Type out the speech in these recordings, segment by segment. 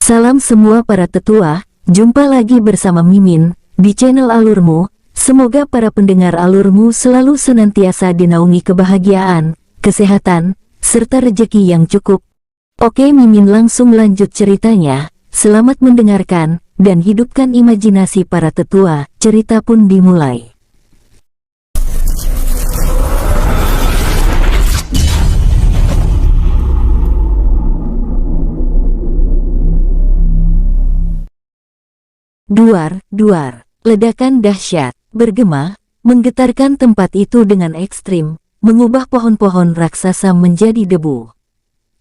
Salam semua para tetua, jumpa lagi bersama Mimin, di channel Alurmu. Semoga para pendengar Alurmu selalu senantiasa dinaungi kebahagiaan, kesehatan, serta rejeki yang cukup. Oke, Mimin langsung lanjut ceritanya. Selamat mendengarkan, dan hidupkan imajinasi para tetua. Cerita pun dimulai. Duar, duar, ledakan dahsyat, bergema, menggetarkan tempat itu dengan ekstrim, mengubah pohon-pohon raksasa menjadi debu.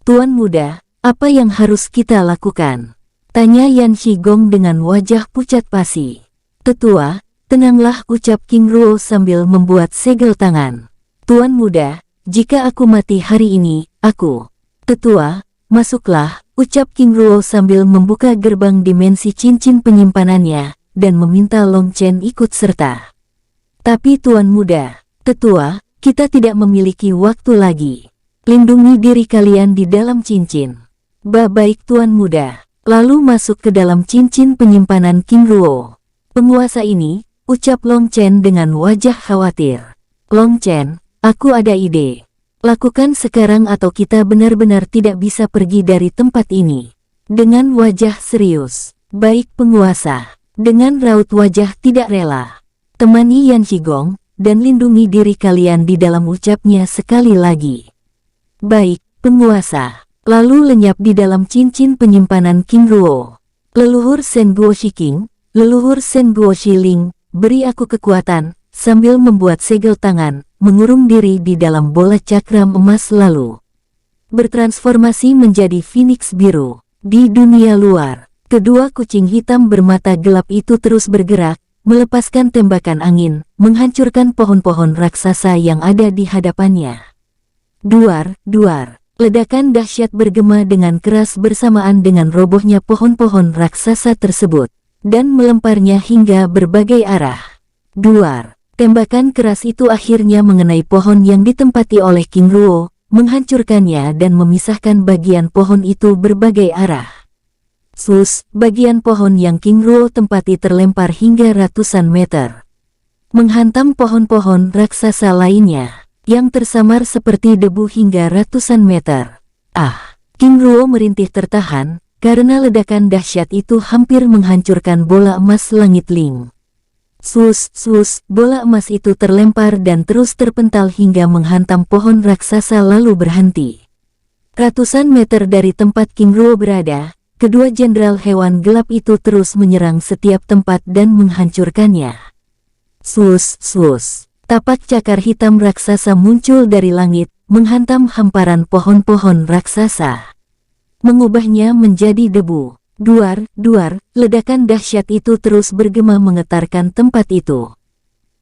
Tuan muda, apa yang harus kita lakukan? Tanya Yan Shigong dengan wajah pucat pasi. Tetua, tenanglah, ucap King Ruo sambil membuat segel tangan. Tuan muda, jika aku mati hari ini, aku. Tetua, masuklah, ucap King Ruo sambil membuka gerbang dimensi cincin penyimpanannya, dan meminta Long Chen ikut serta. Tapi tuan muda, tetua, kita tidak memiliki waktu lagi. Lindungi diri kalian di dalam cincin. Baik tuan muda, lalu masuk ke dalam cincin penyimpanan King Ruo. Penguasa ini, ucap Long Chen dengan wajah khawatir. Long Chen, aku ada ide. Lakukan sekarang atau kita benar-benar tidak bisa pergi dari tempat ini. Dengan wajah serius, baik penguasa, dengan raut wajah tidak rela. Temani Yan Shigong, dan lindungi diri kalian di dalam, ucapnya sekali lagi. Baik, penguasa, lalu lenyap di dalam cincin penyimpanan King Ruo. Leluhur Shen Guo Shiking, leluhur Shen Guo Shiling, beri aku kekuatan, sambil membuat segel tangan, mengurung diri di dalam bola cakram emas lalu bertransformasi menjadi Phoenix biru. Di dunia luar, kedua kucing hitam bermata gelap itu terus bergerak, melepaskan tembakan angin, menghancurkan pohon-pohon raksasa yang ada di hadapannya. Duar, duar, ledakan dahsyat bergema dengan keras bersamaan dengan robohnya pohon-pohon raksasa tersebut, dan melemparnya hingga berbagai arah. Duar. Tembakan keras itu akhirnya mengenai pohon yang ditempati oleh King Ruo, menghancurkannya dan memisahkan bagian pohon itu berbagai arah. Sus, bagian pohon yang King Ruo tempati terlempar hingga ratusan meter, menghantam pohon-pohon raksasa lainnya, yang tersamar seperti debu hingga ratusan meter. King Ruo merintih tertahan, karena ledakan dahsyat itu hampir menghancurkan bola emas langit Ling. Sus, bola emas itu terlempar dan terus terpental hingga menghantam pohon raksasa lalu berhenti. Ratusan meter dari tempat King Ruo berada, kedua jenderal hewan gelap itu terus menyerang setiap tempat dan menghancurkannya. Sus, tapak cakar hitam raksasa muncul dari langit, menghantam hamparan pohon-pohon raksasa, mengubahnya menjadi debu. Duar, ledakan dahsyat itu terus bergema menggetarkan tempat itu.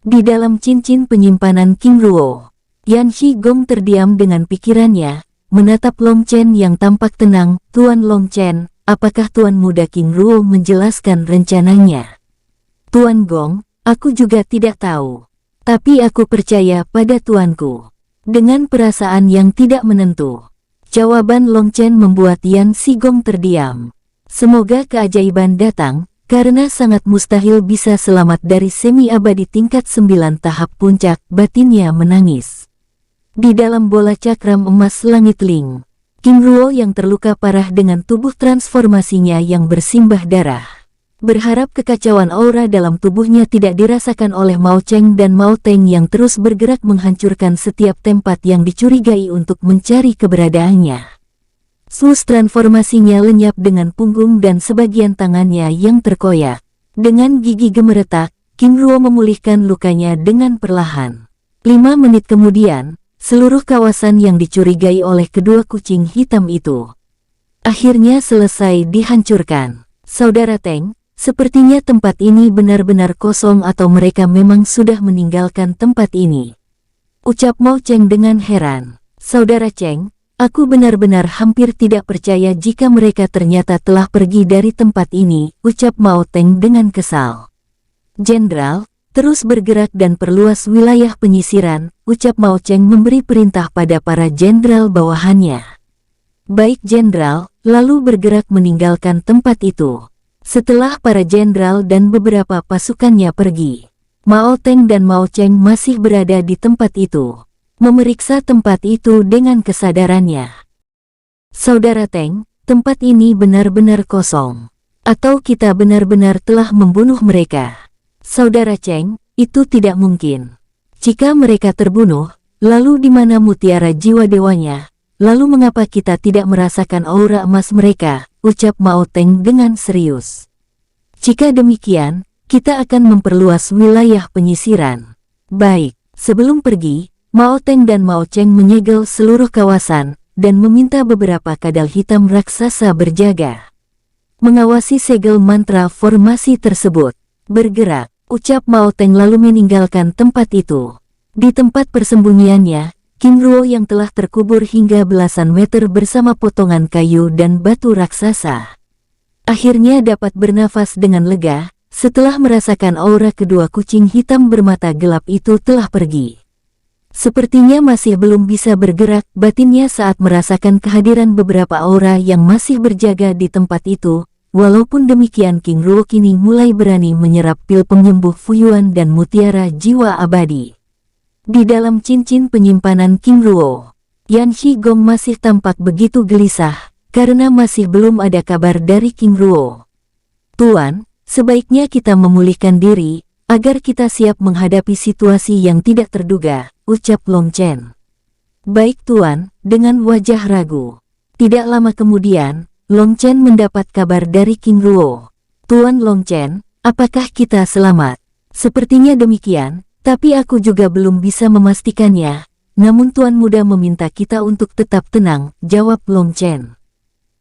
Di dalam cincin penyimpanan King Ruo, Yan Shigong terdiam dengan pikirannya, menatap Long Chen yang tampak tenang. Tuan Long Chen, apakah Tuan muda King Ruo menjelaskan rencananya? Tuan Gong, aku juga tidak tahu. Tapi aku percaya pada tuanku. Dengan perasaan yang tidak menentu, jawaban Long Chen membuat Yan Shigong terdiam. Semoga keajaiban datang, karena sangat mustahil bisa selamat dari semi-abadi tingkat 9 tahap puncak, batinnya menangis. Di dalam bola cakram emas langit Ling, King Ruo yang terluka parah dengan tubuh transformasinya yang bersimbah darah, berharap kekacauan aura dalam tubuhnya tidak dirasakan oleh Mao Cheng dan Mao Teng yang terus bergerak menghancurkan setiap tempat yang dicurigai untuk mencari keberadaannya. Sus, transformasinya lenyap dengan punggung dan sebagian tangannya yang terkoyak. Dengan gigi gemeretak, King Ruo memulihkan lukanya dengan perlahan. 5 menit kemudian, seluruh kawasan yang dicurigai oleh kedua kucing hitam itu akhirnya selesai dihancurkan. Saudara Teng, sepertinya tempat ini benar-benar kosong atau mereka memang sudah meninggalkan tempat ini, ucap Mao Cheng dengan heran. Saudara Cheng, aku benar-benar hampir tidak percaya jika mereka ternyata telah pergi dari tempat ini, ucap Mao Teng dengan kesal. Jenderal, terus bergerak dan perluas wilayah penyisiran, ucap Mao Cheng memberi perintah pada para jenderal bawahannya. Baik Jenderal, lalu bergerak meninggalkan tempat itu. Setelah para jenderal dan beberapa pasukannya pergi, Mao Teng dan Mao Cheng masih berada di tempat itu, memeriksa tempat itu dengan kesadarannya. Saudara Teng, tempat ini benar-benar kosong. Atau kita benar-benar telah membunuh mereka? Saudara Cheng, itu tidak mungkin. Jika mereka terbunuh, lalu di mana mutiara jiwa dewanya? Lalu mengapa kita tidak merasakan aura emas mereka? Ucap Mao Teng dengan serius. Jika demikian, kita akan memperluas wilayah penyisiran. Baik, sebelum pergi, Mao Teng dan Mao Cheng menyegel seluruh kawasan dan meminta beberapa kadal hitam raksasa berjaga, mengawasi segel mantra formasi tersebut. Bergerak, ucap Mao Teng lalu meninggalkan tempat itu. Di tempat persembunyiannya, King Ruo yang telah terkubur hingga belasan meter bersama potongan kayu dan batu raksasa, akhirnya dapat bernafas dengan lega setelah merasakan aura kedua kucing hitam bermata gelap itu telah pergi. Sepertinya masih belum bisa bergerak batinnya saat merasakan kehadiran beberapa aura yang masih berjaga di tempat itu. Walaupun demikian, King Ruo kini mulai berani menyerap pil penyembuh Fuyuan dan mutiara jiwa abadi. Di dalam cincin penyimpanan King Ruo, Yan Shigong masih tampak begitu gelisah karena masih belum ada kabar dari King Ruo. Tuan, sebaiknya kita memulihkan diri agar kita siap menghadapi situasi yang tidak terduga, ucap Long Chen. Baik Tuan, dengan wajah ragu. Tidak lama kemudian, Long Chen mendapat kabar dari King Ruo. Tuan Long Chen, apakah kita selamat? Sepertinya demikian. Tapi aku juga belum bisa memastikannya. Namun Tuan Muda meminta kita untuk tetap tenang, jawab Long Chen.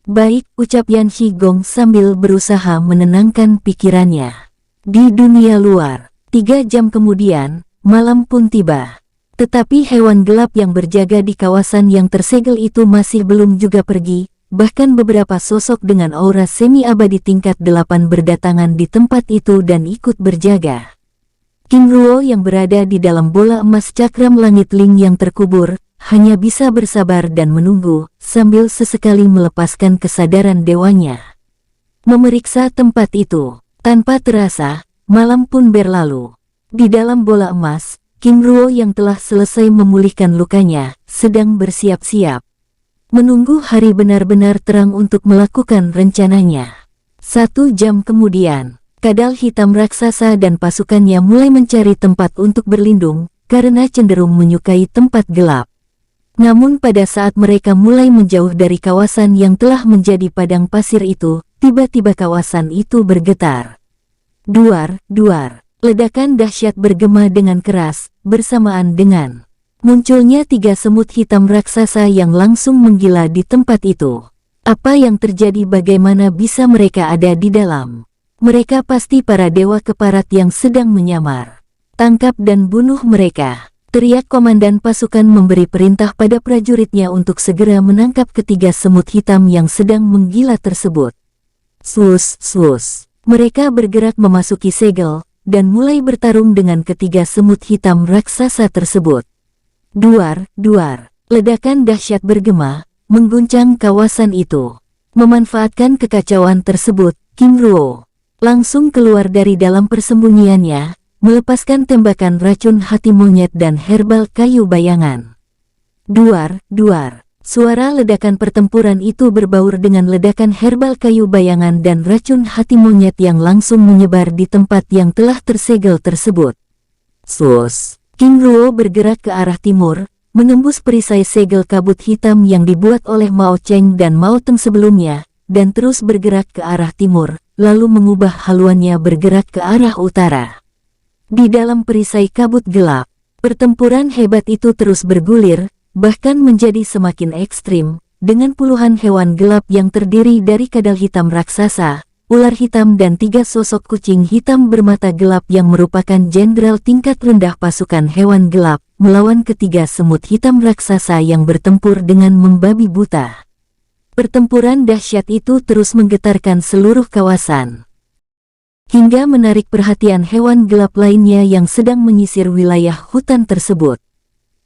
Baik, ucap Yan Shigong sambil berusaha menenangkan pikirannya. Di dunia luar, 3 jam kemudian, malam pun tiba. Tetapi hewan gelap yang berjaga di kawasan yang tersegel itu masih belum juga pergi. Bahkan beberapa sosok dengan aura semi-abadi tingkat 8 berdatangan di tempat itu dan ikut berjaga. King Ruo yang berada di dalam bola emas cakram langit Ling yang terkubur, hanya bisa bersabar dan menunggu, sambil sesekali melepaskan kesadaran dewanya. Memeriksa tempat itu, tanpa terasa, malam pun berlalu. Di dalam bola emas, King Ruo yang telah selesai memulihkan lukanya, sedang bersiap-siap. Menunggu hari benar-benar terang untuk melakukan rencananya. 1 jam kemudian, kadal hitam raksasa dan pasukannya mulai mencari tempat untuk berlindung, karena cenderung menyukai tempat gelap. Namun pada saat mereka mulai menjauh dari kawasan yang telah menjadi padang pasir itu, tiba-tiba kawasan itu bergetar. Duar, duar, ledakan dahsyat bergema dengan keras, bersamaan dengan munculnya 3 semut hitam raksasa yang langsung menggila di tempat itu. Apa yang terjadi? Bagaimana bisa mereka ada di dalam? Mereka pasti para dewa keparat yang sedang menyamar. Tangkap dan bunuh mereka, teriak komandan pasukan memberi perintah pada prajuritnya untuk segera menangkap ketiga semut hitam yang sedang menggila tersebut. Sus, sus. Mereka bergerak memasuki segel, dan mulai bertarung dengan ketiga semut hitam raksasa tersebut. Duar, duar. Ledakan dahsyat bergema, mengguncang kawasan itu. Memanfaatkan kekacauan tersebut, King Ruo langsung keluar dari dalam persembunyiannya, melepaskan tembakan racun hati monyet dan herbal kayu bayangan. Duar, duar. Suara ledakan pertempuran itu berbaur dengan ledakan herbal kayu bayangan dan racun hati monyet yang langsung menyebar di tempat yang telah tersegel tersebut. Sus. King Ruo bergerak ke arah timur, menembus perisai segel kabut hitam yang dibuat oleh Mao Cheng dan Mao Teng sebelumnya, dan terus bergerak ke arah timur, lalu mengubah haluannya bergerak ke arah utara. Di dalam perisai kabut gelap, pertempuran hebat itu terus bergulir, bahkan menjadi semakin ekstrim, dengan puluhan hewan gelap yang terdiri dari kadal hitam raksasa, ular hitam dan 3 sosok kucing hitam bermata gelap yang merupakan jenderal tingkat rendah pasukan hewan gelap, melawan ketiga semut hitam raksasa yang bertempur dengan membabi buta. Pertempuran dahsyat itu terus menggetarkan seluruh kawasan, hingga menarik perhatian hewan gelap lainnya yang sedang menyisir wilayah hutan tersebut.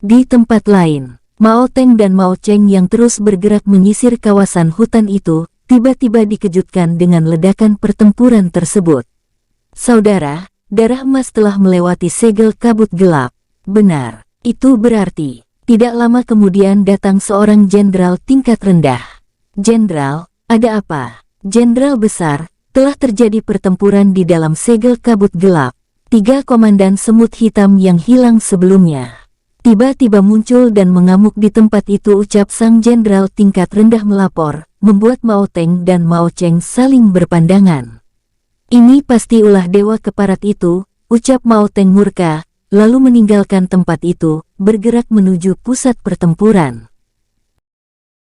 Di tempat lain, Mao Teng dan Mao Cheng yang terus bergerak menyisir kawasan hutan itu, tiba-tiba dikejutkan dengan ledakan pertempuran tersebut. Saudara, darah emas telah melewati segel kabut gelap. Benar, itu berarti, tidak lama kemudian datang seorang jenderal tingkat rendah. Jenderal, ada apa? Jenderal besar, telah terjadi pertempuran di dalam segel kabut gelap. 3 komandan semut hitam yang hilang sebelumnya tiba-tiba muncul dan mengamuk di tempat itu, ucap sang jenderal tingkat rendah melapor, membuat Mao Teng dan Mao Cheng saling berpandangan. Ini pasti ulah dewa keparat itu, ucap Mao Teng murka, lalu meninggalkan tempat itu, bergerak menuju pusat pertempuran.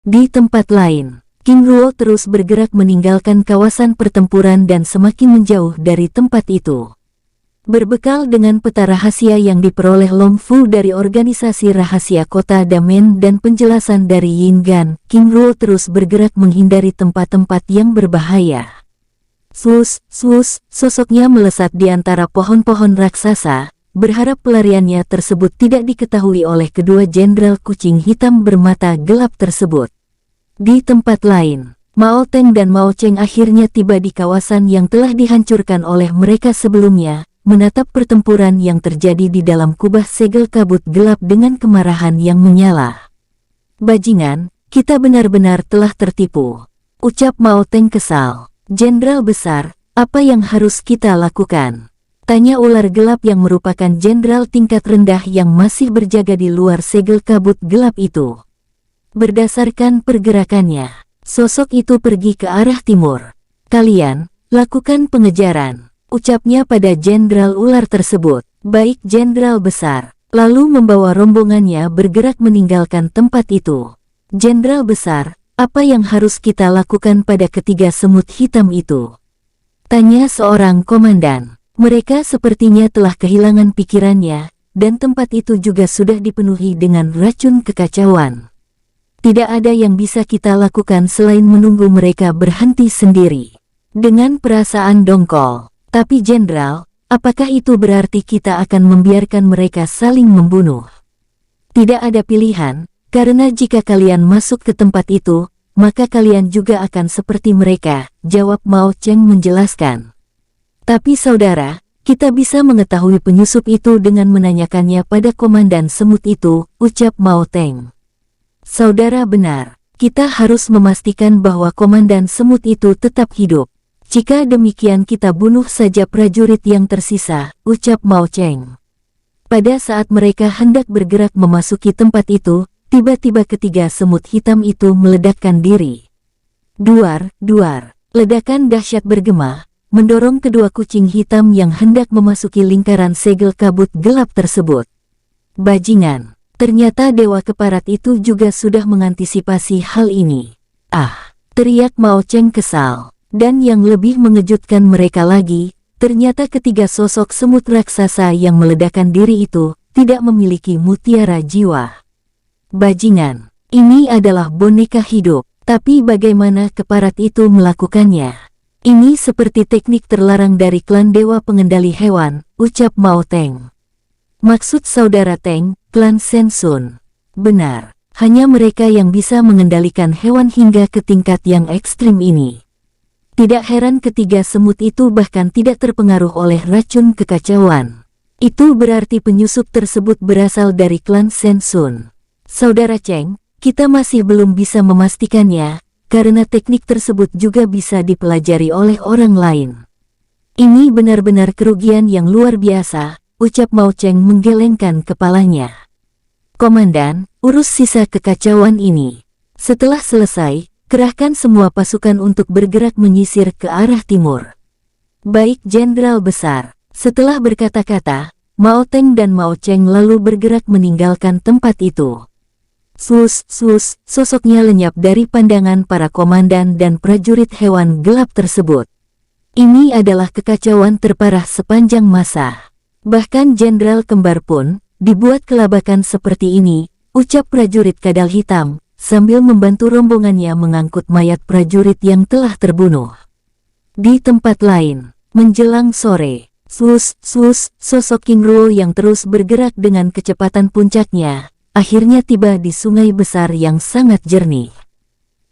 Di tempat lain, King Ruo terus bergerak meninggalkan kawasan pertempuran dan semakin menjauh dari tempat itu. Berbekal dengan peta rahasia yang diperoleh Long Fu dari organisasi rahasia kota Damen dan penjelasan dari Yin Gan, King Ruo terus bergerak menghindari tempat-tempat yang berbahaya. Sus, sosoknya melesat di antara pohon-pohon raksasa, berharap pelariannya tersebut tidak diketahui oleh kedua jenderal kucing hitam bermata gelap tersebut. Di tempat lain, Mao Teng dan Mao Cheng akhirnya tiba di kawasan yang telah dihancurkan oleh mereka sebelumnya, menatap pertempuran yang terjadi di dalam kubah segel kabut gelap dengan kemarahan yang menyala. Bajingan, kita benar-benar telah tertipu, ucap Mao Teng kesal. Jenderal besar, apa yang harus kita lakukan? Tanya ular gelap yang merupakan jenderal tingkat rendah yang masih berjaga di luar segel kabut gelap itu. Berdasarkan pergerakannya, sosok itu pergi ke arah timur. Kalian, lakukan pengejaran, ucapnya pada jenderal ular tersebut. Baik jenderal besar, lalu membawa rombongannya bergerak meninggalkan tempat itu. Jenderal besar, apa yang harus kita lakukan pada ketiga semut hitam itu? Tanya seorang komandan. Mereka sepertinya telah kehilangan pikirannya, dan tempat itu juga sudah dipenuhi dengan racun kekacauan. Tidak ada yang bisa kita lakukan selain menunggu mereka berhenti sendiri. Dengan perasaan dongkol. Tapi jenderal, apakah itu berarti kita akan membiarkan mereka saling membunuh? Tidak ada pilihan, karena jika kalian masuk ke tempat itu, maka kalian juga akan seperti mereka, jawab Mao Cheng menjelaskan. Tapi saudara, kita bisa mengetahui penyusup itu dengan menanyakannya pada komandan semut itu, ucap Mao Teng. Saudara benar, kita harus memastikan bahwa komandan semut itu tetap hidup. Jika demikian kita bunuh saja prajurit yang tersisa, ucap Mao Cheng. Pada saat mereka hendak bergerak memasuki tempat itu, tiba-tiba ketiga semut hitam itu meledakkan diri. Duar, ledakan dahsyat bergema, mendorong kedua kucing hitam yang hendak memasuki lingkaran segel kabut gelap tersebut. Bajingan, ternyata dewa keparat itu juga sudah mengantisipasi hal ini. Ah, teriak Mao Cheng kesal. Dan yang lebih mengejutkan mereka lagi, ternyata ketiga sosok semut raksasa yang meledakkan diri itu tidak memiliki mutiara jiwa. Bajingan, ini adalah boneka hidup, tapi bagaimana keparat itu melakukannya? Ini seperti teknik terlarang dari klan dewa pengendali hewan, ucap Mao Teng. Maksud saudara Teng, klan Sensun. Benar, hanya mereka yang bisa mengendalikan hewan hingga ke tingkat yang ekstrim ini. Tidak heran ketiga semut itu bahkan tidak terpengaruh oleh racun kekacauan. Itu berarti penyusup tersebut berasal dari klan Sensun. Saudara Cheng, kita masih belum bisa memastikannya, karena teknik tersebut juga bisa dipelajari oleh orang lain. Ini benar-benar kerugian yang luar biasa, ucap Mao Cheng menggelengkan kepalanya. Komandan, urus sisa kekacauan ini. Setelah selesai, kerahkan semua pasukan untuk bergerak menyisir ke arah timur. Baik jenderal besar. Setelah berkata-kata, Mao Teng dan Mao Cheng lalu bergerak meninggalkan tempat itu. Sosoknya lenyap dari pandangan para komandan dan prajurit hewan gelap tersebut. Ini adalah kekacauan terparah sepanjang masa. Bahkan jenderal kembar pun dibuat kelabakan seperti ini, ucap prajurit kadal hitam, sambil membantu rombongannya mengangkut mayat prajurit yang telah terbunuh. Di tempat lain, menjelang sore, sosok King Ruo yang terus bergerak dengan kecepatan puncaknya, akhirnya tiba di sungai besar yang sangat jernih.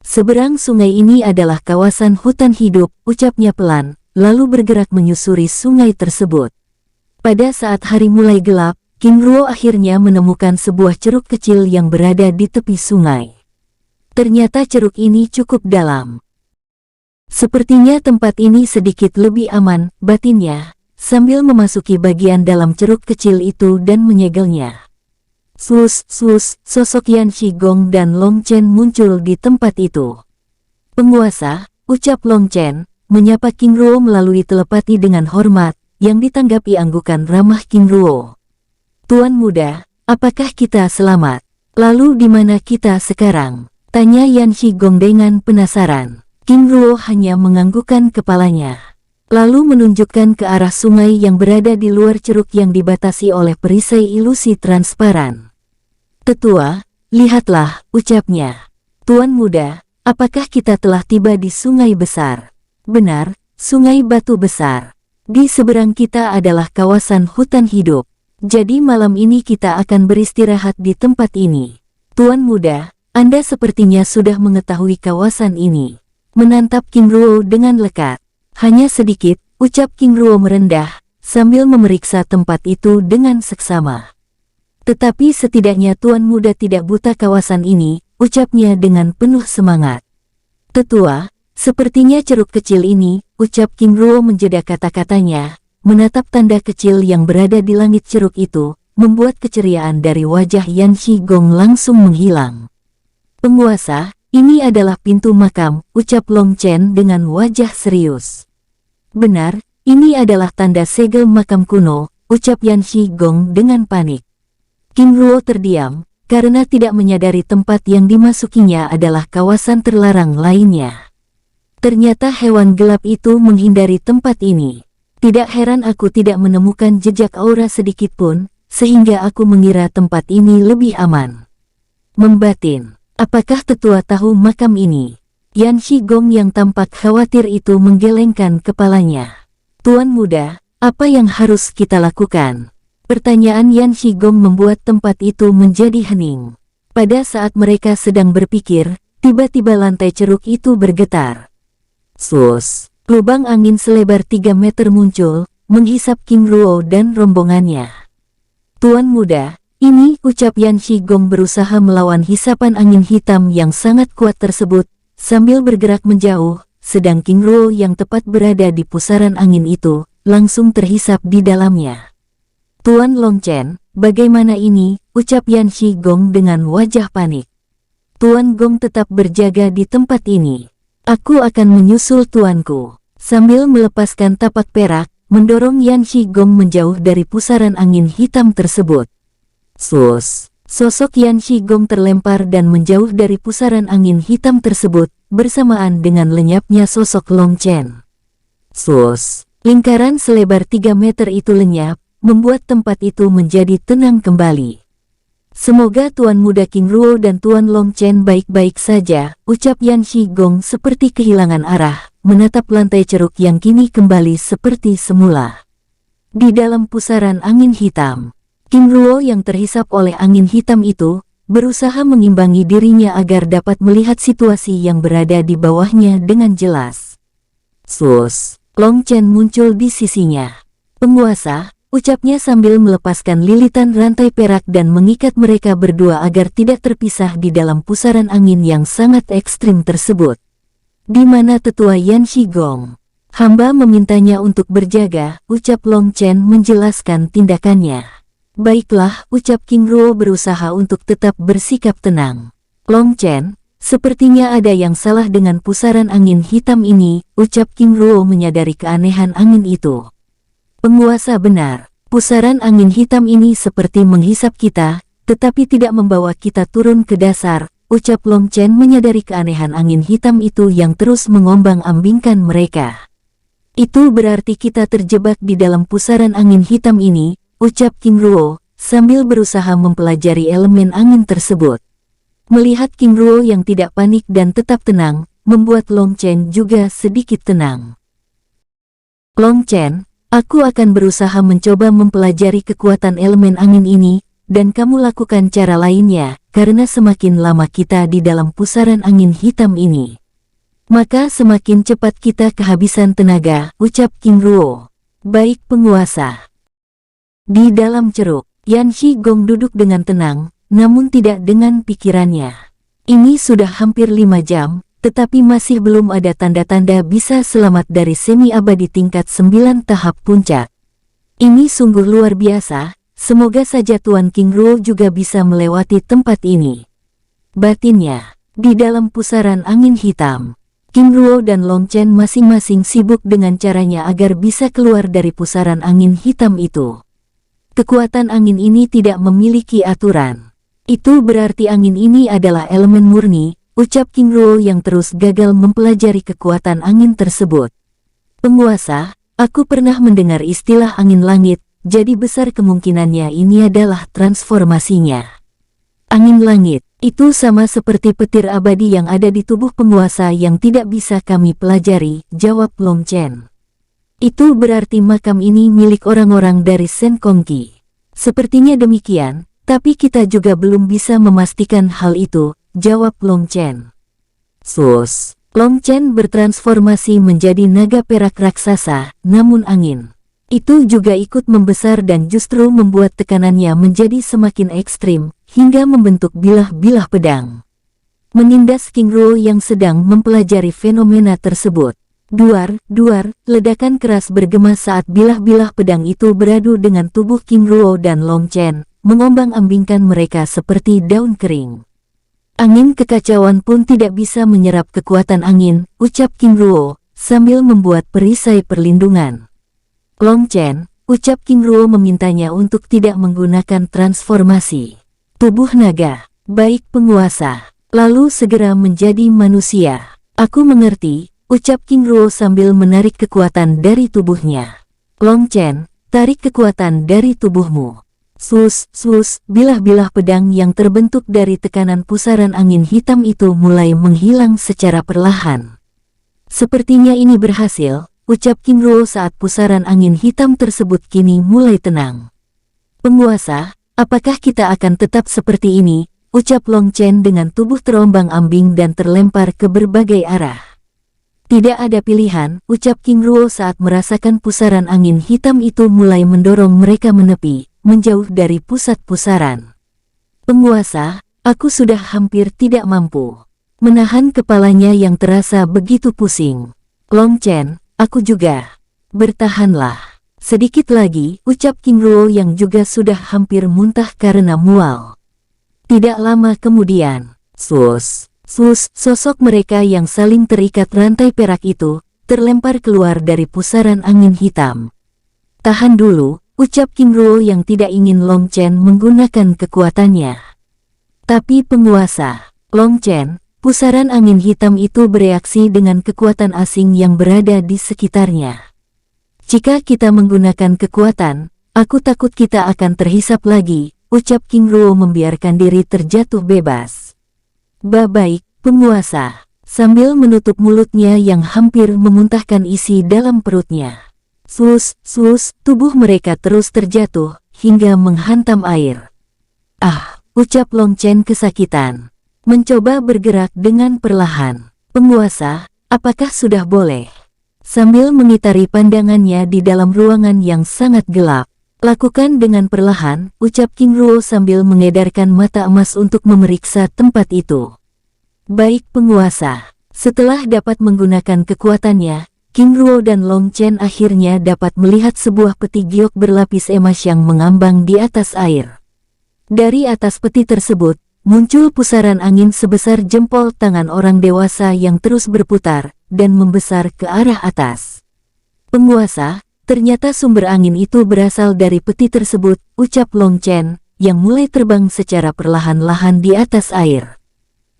Seberang sungai ini adalah kawasan hutan hidup, ucapnya pelan, lalu bergerak menyusuri sungai tersebut. Pada saat hari mulai gelap, King Ruo akhirnya menemukan sebuah ceruk kecil yang berada di tepi sungai. Ternyata ceruk ini cukup dalam. Sepertinya tempat ini sedikit lebih aman, batinnya, sambil memasuki bagian dalam ceruk kecil itu dan menyegelnya. Sus, sosok Yan Shigong dan Long Chen muncul di tempat itu. Penguasa, ucap Long Chen, menyapa King Ruo melalui telepati dengan hormat, yang ditanggapi anggukan ramah King Ruo. Tuan muda, apakah kita selamat? Lalu di mana kita sekarang? Tanya Yan Shigong dengan penasaran. King Ruo hanya menganggukkan kepalanya, lalu menunjukkan ke arah sungai yang berada di luar ceruk yang dibatasi oleh perisai ilusi transparan. Tetua, lihatlah, ucapnya. Tuan muda, apakah kita telah tiba di sungai besar? Benar, sungai batu besar. Di seberang kita adalah kawasan hutan hidup. Jadi malam ini kita akan beristirahat di tempat ini. Tuan muda, Anda sepertinya sudah mengetahui kawasan ini. Menatap King Ruo dengan lekat. Hanya sedikit, ucap King Ruo merendah, sambil memeriksa tempat itu dengan seksama. Tetapi setidaknya Tuan muda tidak buta kawasan ini, ucapnya dengan penuh semangat. Tetua, sepertinya ceruk kecil ini, ucap King Ruo menjeda kata-katanya, menatap tanda kecil yang berada di langit ceruk itu, membuat keceriaan dari wajah Yan Shigong langsung menghilang. Penguasa, ini adalah pintu makam, ucap Long Chen dengan wajah serius. Benar, ini adalah tanda segel makam kuno, ucap Yan Shigong dengan panik. King Ruo terdiam, karena tidak menyadari tempat yang dimasukinya adalah kawasan terlarang lainnya. Ternyata hewan gelap itu menghindari tempat ini. Tidak heran aku tidak menemukan jejak aura sedikit pun, sehingga aku mengira tempat ini lebih aman. Membatin, apakah tetua tahu makam ini? Yan Shigong yang tampak khawatir itu menggelengkan kepalanya. Tuan muda, apa yang harus kita lakukan? Pertanyaan Yan Shigong membuat tempat itu menjadi hening. Pada saat mereka sedang berpikir, tiba-tiba lantai ceruk itu bergetar. Sus! Lubang angin selebar 3 meter muncul, menghisap King Ruo dan rombongannya. Tuan muda, ini, ucap Yan Shigong berusaha melawan hisapan angin hitam yang sangat kuat tersebut, sambil bergerak menjauh, sedang King Ruo yang tepat berada di pusaran angin itu, langsung terhisap di dalamnya. Tuan Long Chen, bagaimana ini, ucap Yan Shigong dengan wajah panik. Tuan Gong tetap berjaga di tempat ini. Aku akan menyusul tuanku. Sambil melepaskan tapak perak, mendorong Yan Shigong menjauh dari pusaran angin hitam tersebut. Sus! Sosok Yan Shigong terlempar dan menjauh dari pusaran angin hitam tersebut, bersamaan dengan lenyapnya sosok Long Chen. Sus! Lingkaran selebar 3 meter itu lenyap, membuat tempat itu menjadi tenang kembali. Semoga Tuan Muda King Ruo dan Tuan Long Chen baik-baik saja, ucap Yan Shigong seperti kehilangan arah, menatap lantai ceruk yang kini kembali seperti semula. Di dalam pusaran angin hitam, King Ruo yang terhisap oleh angin hitam itu, berusaha mengimbangi dirinya agar dapat melihat situasi yang berada di bawahnya dengan jelas. Sus! Long Chen muncul di sisinya. Penguasa, ucapnya sambil melepaskan lilitan rantai perak dan mengikat mereka berdua agar tidak terpisah di dalam pusaran angin yang sangat ekstrim tersebut. Di mana tetua Yan Shigong? Hamba memintanya untuk berjaga, ucap Long Chen menjelaskan tindakannya. Baiklah, ucap King Ruo berusaha untuk tetap bersikap tenang. Long Chen, sepertinya ada yang salah dengan pusaran angin hitam ini, ucap King Ruo menyadari keanehan angin itu. Penguasa benar, pusaran angin hitam ini seperti menghisap kita, tetapi tidak membawa kita turun ke dasar, ucap Long Chen menyadari keanehan angin hitam itu yang terus mengombang-ambingkan mereka. Itu berarti kita terjebak di dalam pusaran angin hitam ini, ucap King Ruo, sambil berusaha mempelajari elemen angin tersebut. Melihat King Ruo yang tidak panik dan tetap tenang, membuat Long Chen juga sedikit tenang. Long Chen, aku akan berusaha mencoba mempelajari kekuatan elemen angin ini, dan kamu lakukan cara lainnya, karena semakin lama kita di dalam pusaran angin hitam ini, maka semakin cepat kita kehabisan tenaga, ucap King Ruo. Baik penguasa. Di dalam ceruk, Yan Shigong duduk dengan tenang, namun tidak dengan pikirannya. Ini sudah hampir 5 jam, tetapi masih belum ada tanda-tanda bisa selamat dari semi-abadi tingkat 9 tahap puncak. Ini sungguh luar biasa, semoga saja Tuan King Ruo juga bisa melewati tempat ini. Batinnya, di dalam pusaran angin hitam, King Ruo dan Long Chen masing-masing sibuk dengan caranya agar bisa keluar dari pusaran angin hitam itu. Kekuatan angin ini tidak memiliki aturan. Itu berarti angin ini adalah elemen murni, ucap King Ruo yang terus gagal mempelajari kekuatan angin tersebut. Penguasa, aku pernah mendengar istilah angin langit, jadi besar kemungkinannya ini adalah transformasinya. Angin langit, itu sama seperti petir abadi yang ada di tubuh penguasa yang tidak bisa kami pelajari, jawab Long Chen. Itu berarti makam ini milik orang-orang dari Sen Kongqi. Sepertinya demikian, tapi kita juga belum bisa memastikan hal itu, jawab Long Chen. Sus, Long Chen bertransformasi menjadi naga perak raksasa, namun angin itu juga ikut membesar dan justru membuat tekanannya menjadi semakin ekstrim, hingga membentuk bilah-bilah pedang. Menindas King Ruo yang sedang mempelajari fenomena tersebut. Duar, duar, ledakan keras bergema saat bilah-bilah pedang itu beradu dengan tubuh King Ruo dan Long Chen, mengombang-ambingkan mereka seperti daun kering. Angin kekacauan pun tidak bisa menyerap kekuatan angin, ucap King Ruo, sambil membuat perisai perlindungan. Long Chen, ucap King Ruo memintanya untuk tidak menggunakan transformasi tubuh naga. Baik penguasa, lalu segera menjadi manusia. Aku mengerti, ucap King Ruo sambil menarik kekuatan dari tubuhnya. Long Chen, tarik kekuatan dari tubuhmu. Sus, sus, bilah-bilah pedang yang terbentuk dari tekanan pusaran angin hitam itu mulai menghilang secara perlahan. Sepertinya ini berhasil, ucap King Ruo saat pusaran angin hitam tersebut kini mulai tenang. Penguasa, apakah kita akan tetap seperti ini? Ucap Long Chen dengan tubuh terombang-ambing dan terlempar ke berbagai arah. Tidak ada pilihan, ucap King Ruo saat merasakan pusaran angin hitam itu mulai mendorong mereka menepi, menjauh dari pusat pusaran. Penguasa, aku sudah hampir tidak mampu menahan kepalanya yang terasa begitu pusing. Long Chen, aku juga. Bertahanlah. Sedikit lagi, ucap King Ruo yang juga sudah hampir muntah karena mual. Tidak lama kemudian, sus, sosok mereka yang saling terikat rantai perak itu, terlempar keluar dari pusaran angin hitam. Tahan dulu, ucap King Ruo yang tidak ingin Long Chen menggunakan kekuatannya. Tapi penguasa, Long Chen, pusaran angin hitam itu bereaksi dengan kekuatan asing yang berada di sekitarnya. Jika kita menggunakan kekuatan, aku takut kita akan terhisap lagi, ucap King Ruo membiarkan diri terjatuh bebas. Baik, penguasa, sambil menutup mulutnya yang hampir memuntahkan isi dalam perutnya. Sus, tubuh mereka terus terjatuh, hingga menghantam air. Ah, ucap Long Chen kesakitan. Mencoba bergerak dengan perlahan. Penguasa, apakah sudah boleh? Sambil mengitari pandangannya di dalam ruangan yang sangat gelap. Lakukan dengan perlahan, ucap King Ruo sambil mengedarkan mata emas untuk memeriksa tempat itu. Baik penguasa, setelah dapat menggunakan kekuatannya, King Ruo dan Long Chen akhirnya dapat melihat sebuah peti giok berlapis emas yang mengambang di atas air. Dari atas peti tersebut, muncul pusaran angin sebesar jempol tangan orang dewasa yang terus berputar dan membesar ke arah atas. Penguasa, ternyata sumber angin itu berasal dari peti tersebut, ucap Long Chen, yang mulai terbang secara perlahan-lahan di atas air.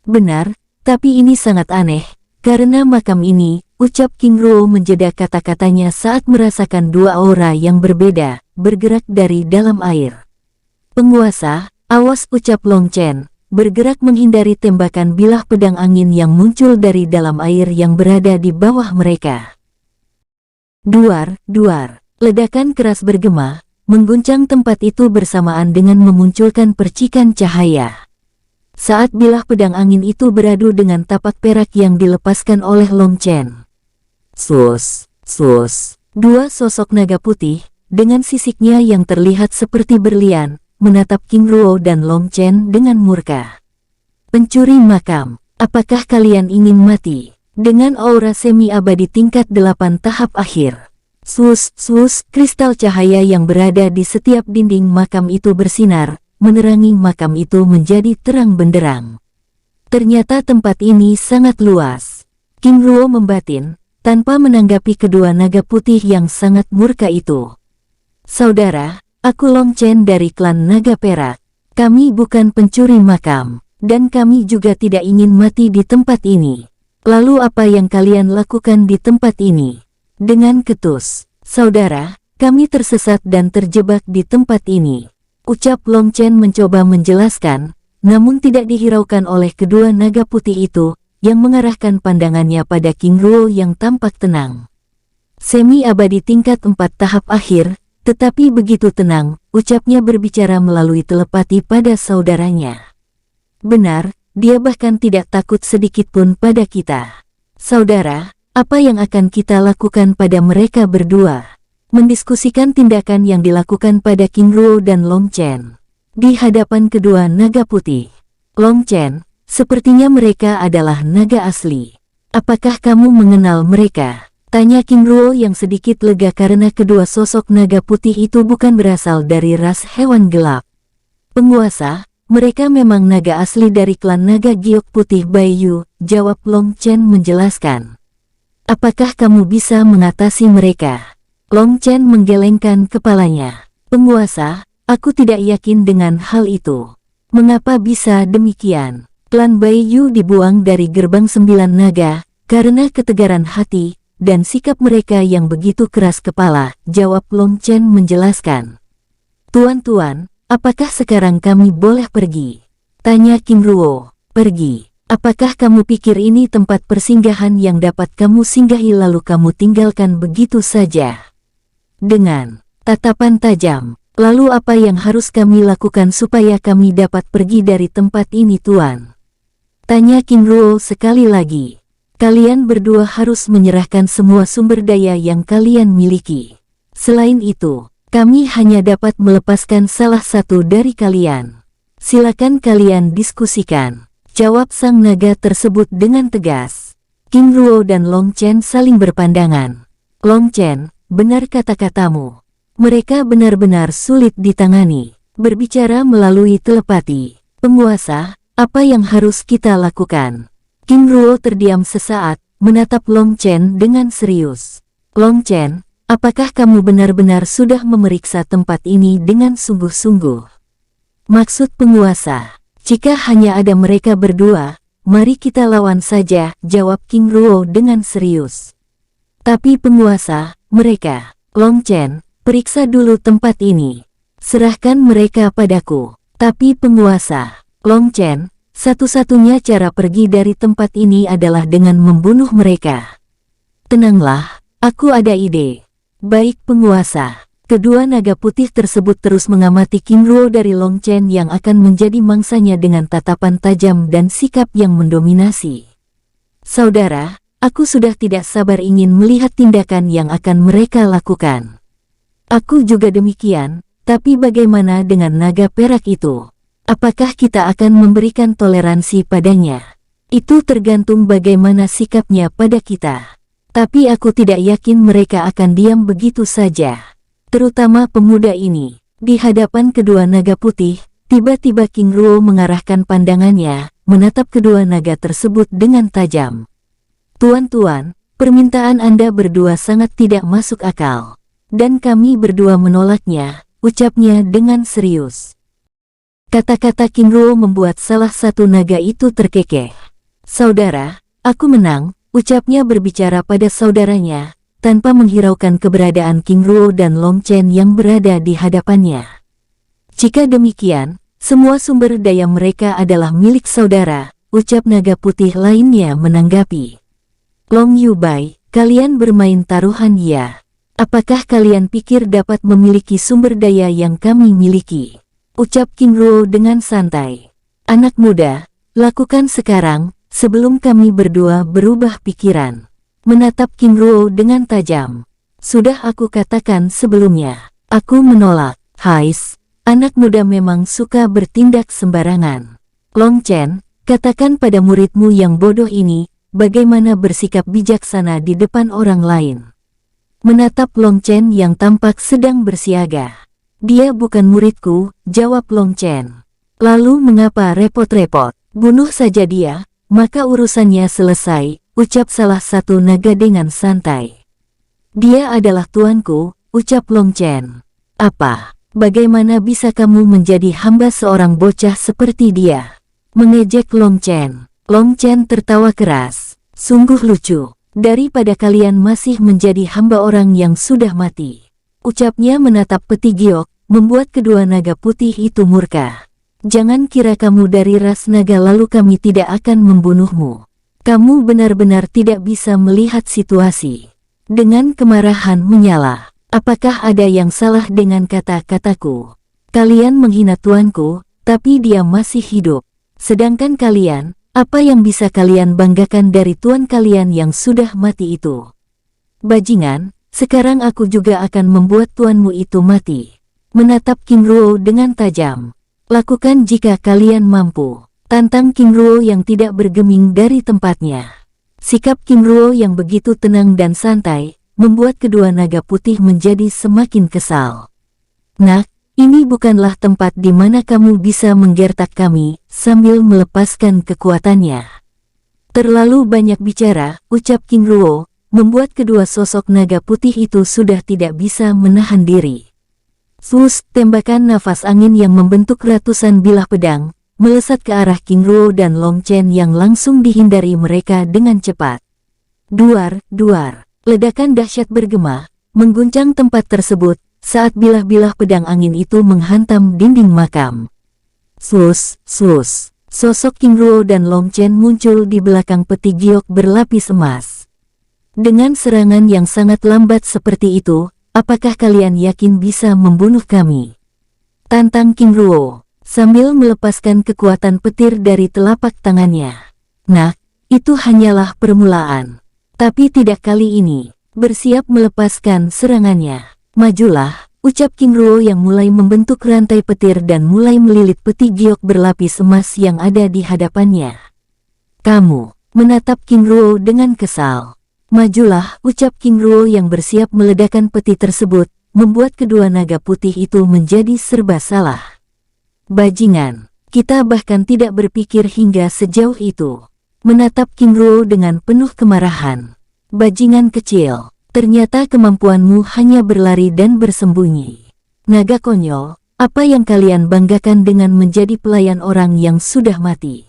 Benar, tapi ini sangat aneh, karena makam ini, ucap King Ruo menjeda kata-katanya saat merasakan dua aura yang berbeda, bergerak dari dalam air. Penguasa, awas, ucap Long Chen, bergerak menghindari tembakan bilah pedang angin yang muncul dari dalam air yang berada di bawah mereka. Duar, ledakan keras bergema, mengguncang tempat itu bersamaan dengan memunculkan percikan cahaya. Saat bilah pedang angin itu beradu dengan tapak perak yang dilepaskan oleh Long Chen. Sus, sus, dua sosok naga putih, dengan sisiknya yang terlihat seperti berlian, menatap King Ruo dan Long Chen dengan murka. Pencuri makam, apakah kalian ingin mati? Dengan aura semi-abadi tingkat 8 tahap akhir. Sus, sus, kristal cahaya yang berada di setiap dinding makam itu bersinar, menerangi makam itu menjadi terang benderang. Ternyata tempat ini sangat luas. King Ruo membatin, tanpa menanggapi kedua naga putih yang sangat murka itu. Saudara, aku Long Chen dari klan Naga Perak. Kami bukan pencuri makam, dan kami juga tidak ingin mati di tempat ini. Lalu apa yang kalian lakukan di tempat ini? Dengan ketus, saudara, kami tersesat dan terjebak di tempat ini. Ucap Long Chen mencoba menjelaskan, namun tidak dihiraukan oleh kedua naga putih itu, yang mengarahkan pandangannya pada King Ruo yang tampak tenang. Semi-abadi tingkat 4 tahap akhir, tetapi begitu tenang, ucapnya berbicara melalui telepati pada saudaranya. Benar, dia bahkan tidak takut sedikit pun pada kita. Saudara, apa yang akan kita lakukan pada mereka berdua? Mendiskusikan tindakan yang dilakukan pada King Ruo dan Long Chen. Di hadapan kedua naga putih. Long Chen, sepertinya mereka adalah naga asli. Apakah kamu mengenal mereka? Tanya King Ruo yang sedikit lega karena kedua sosok naga putih itu bukan berasal dari ras hewan gelap. Penguasa, mereka memang naga asli dari klan naga giok putih Baiyu, jawab Long Chen menjelaskan. Apakah kamu bisa mengatasi mereka? Long Chen menggelengkan kepalanya. Penguasa, aku tidak yakin dengan hal itu. Mengapa bisa demikian? Klan Baiyu dibuang dari gerbang 9 naga, karena ketegaran hati, dan sikap mereka yang begitu keras kepala, jawab Long Chen menjelaskan. Tuan-tuan, apakah sekarang kami boleh pergi? Tanya King Ruo. Pergi. Apakah kamu pikir ini tempat persinggahan yang dapat kamu singgahi lalu kamu tinggalkan begitu saja? Dengan tatapan tajam, lalu apa yang harus kami lakukan supaya kami dapat pergi dari tempat ini tuan? Tanya King Ruo sekali lagi. Kalian berdua harus menyerahkan semua sumber daya yang kalian miliki. Selain itu, kami hanya dapat melepaskan salah satu dari kalian. Silakan kalian diskusikan, jawab sang naga tersebut dengan tegas. King Ruo dan Long Chen saling berpandangan. Long Chen, benar kata-katamu. Mereka benar-benar sulit ditangani. Berbicara melalui telepati. Penguasa, apa yang harus kita lakukan? King Ruo terdiam sesaat, menatap Long Chen dengan serius. Long Chen, apakah kamu benar-benar sudah memeriksa tempat ini dengan sungguh-sungguh? Maksud penguasa, jika hanya ada mereka berdua, mari kita lawan saja, jawab King Ruo dengan serius. Tapi penguasa, mereka, Long Chen, periksa dulu tempat ini. Serahkan mereka padaku. Tapi penguasa, Long Chen, satu-satunya cara pergi dari tempat ini adalah dengan membunuh mereka. Tenanglah, aku ada ide. Baik penguasa. Kedua naga putih tersebut terus mengamati King Ruo dari Long Chen yang akan menjadi mangsanya dengan tatapan tajam dan sikap yang mendominasi. Saudara, aku sudah tidak sabar ingin melihat tindakan yang akan mereka lakukan. Aku juga demikian, tapi bagaimana dengan naga perak itu? Apakah kita akan memberikan toleransi padanya? Itu tergantung bagaimana sikapnya pada kita. Tapi aku tidak yakin mereka akan diam begitu saja. Terutama pemuda ini. Di hadapan kedua naga putih, tiba-tiba King Ruo mengarahkan pandangannya, menatap kedua naga tersebut dengan tajam. Tuan-tuan, permintaan Anda berdua sangat tidak masuk akal. Dan kami berdua menolaknya, ucapnya dengan serius. Kata-kata King Ruo membuat salah satu naga itu terkekeh. Saudara, aku menang, ucapnya berbicara pada saudaranya, tanpa menghiraukan keberadaan King Ruo dan Long Chen yang berada di hadapannya. Jika demikian, semua sumber daya mereka adalah milik saudara, ucap naga putih lainnya menanggapi. Long Yubai, kalian bermain taruhan ya? Apakah kalian pikir dapat memiliki sumber daya yang kami miliki? Ucap King Ruo dengan santai. Anak muda, lakukan sekarang, sebelum kami berdua berubah pikiran. Menatap King Ruo dengan tajam. Sudah aku katakan sebelumnya, aku menolak. Hais, anak muda memang suka bertindak sembarangan. Long Chen, katakan pada muridmu yang bodoh ini, bagaimana bersikap bijaksana di depan orang lain. Menatap Long Chen yang tampak sedang bersiaga. Dia bukan muridku, jawab Long Chen. Lalu mengapa repot-repot? Bunuh saja dia, maka urusannya selesai, ucap salah satu naga dengan santai. Dia adalah tuanku, ucap Long Chen. Apa? Bagaimana bisa kamu menjadi hamba seorang bocah seperti dia? Mengejek Long Chen. Long Chen tertawa keras. Sungguh lucu. Daripada kalian masih menjadi hamba orang yang sudah mati. Ucapnya menatap peti giok, membuat kedua naga putih itu murka. Jangan kira kamu dari ras naga lalu kami tidak akan membunuhmu. Kamu benar-benar tidak bisa melihat situasi. Dengan kemarahan menyala. Apakah ada yang salah dengan kata-kataku? Kalian menghina tuanku, tapi dia masih hidup. Sedangkan kalian, apa yang bisa kalian banggakan dari tuan kalian yang sudah mati itu? Bajingan, sekarang aku juga akan membuat tuanmu itu mati. Menatap King Ruo dengan tajam. Lakukan jika kalian mampu. Tantang King Ruo yang tidak bergeming dari tempatnya. Sikap King Ruo yang begitu tenang dan santai, membuat kedua naga putih menjadi semakin kesal. Nah, ini bukanlah tempat di mana kamu bisa menggertak kami, sambil melepaskan kekuatannya. Terlalu banyak bicara, ucap King Ruo, membuat kedua sosok naga putih itu sudah tidak bisa menahan diri. Sus, tembakan nafas angin yang membentuk ratusan bilah pedang, melesat ke arah King Ruo dan Long Chen yang langsung dihindari mereka dengan cepat. Duar, duar, ledakan dahsyat bergema, mengguncang tempat tersebut, saat bilah-bilah pedang angin itu menghantam dinding makam. Sus, sus, sosok King Ruo dan Long Chen muncul di belakang peti giok berlapis emas. Dengan serangan yang sangat lambat seperti itu, apakah kalian yakin bisa membunuh kami? Tantang King Ruo, sambil melepaskan kekuatan petir dari telapak tangannya. Nah, itu hanyalah permulaan. Tapi tidak kali ini, bersiap melepaskan serangannya. Majulah, ucap King Ruo yang mulai membentuk rantai petir dan mulai melilit peti giok berlapis emas yang ada di hadapannya. Kamu, menatap King Ruo dengan kesal. Majulah, ucap King Ruo yang bersiap meledakkan peti tersebut, membuat kedua naga putih itu menjadi serba salah. Bajingan, kita bahkan tidak berpikir hingga sejauh itu. Menatap King Ruo dengan penuh kemarahan. Bajingan kecil. Ternyata kemampuanmu hanya berlari dan bersembunyi. Naga konyol, apa yang kalian banggakan dengan menjadi pelayan orang yang sudah mati?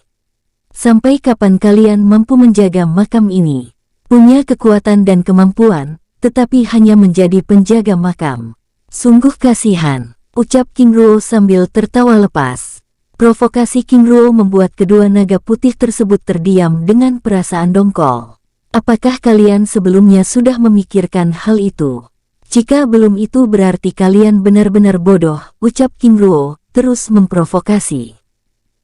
Sampai kapan kalian mampu menjaga makam ini? Punya kekuatan dan kemampuan, tetapi hanya menjadi penjaga makam. Sungguh kasihan, ucap King Ruo sambil tertawa lepas. Provokasi King Ruo membuat kedua naga putih tersebut terdiam dengan perasaan dongkol. Apakah kalian sebelumnya sudah memikirkan hal itu? Jika belum itu berarti kalian benar-benar bodoh, ucap King Ruo, terus memprovokasi.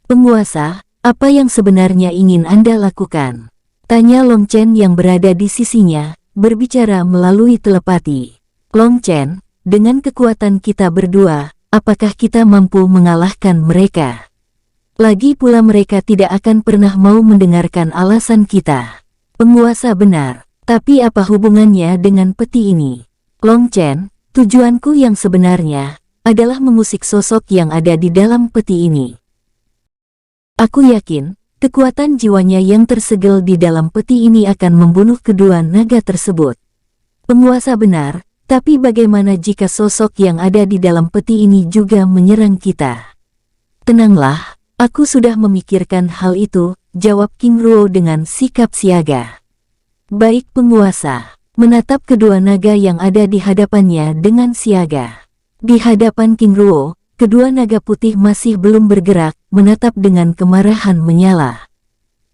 Penguasa, apa yang sebenarnya ingin Anda lakukan? Tanya Long Chen yang berada di sisinya, berbicara melalui telepati. Long Chen, dengan kekuatan kita berdua, apakah kita mampu mengalahkan mereka? Lagi pula mereka tidak akan pernah mau mendengarkan alasan kita. Penguasa benar, tapi apa hubungannya dengan peti ini? Long Chen, tujuanku yang sebenarnya adalah mengusik sosok yang ada di dalam peti ini. Aku yakin, kekuatan jiwanya yang tersegel di dalam peti ini akan membunuh kedua naga tersebut. Penguasa benar, tapi bagaimana jika sosok yang ada di dalam peti ini juga menyerang kita? Tenanglah, aku sudah memikirkan hal itu, jawab King Ruo dengan sikap siaga. Baik penguasa, menatap kedua naga yang ada di hadapannya dengan siaga. Di hadapan King Ruo, kedua naga putih masih belum bergerak, menatap dengan kemarahan menyala.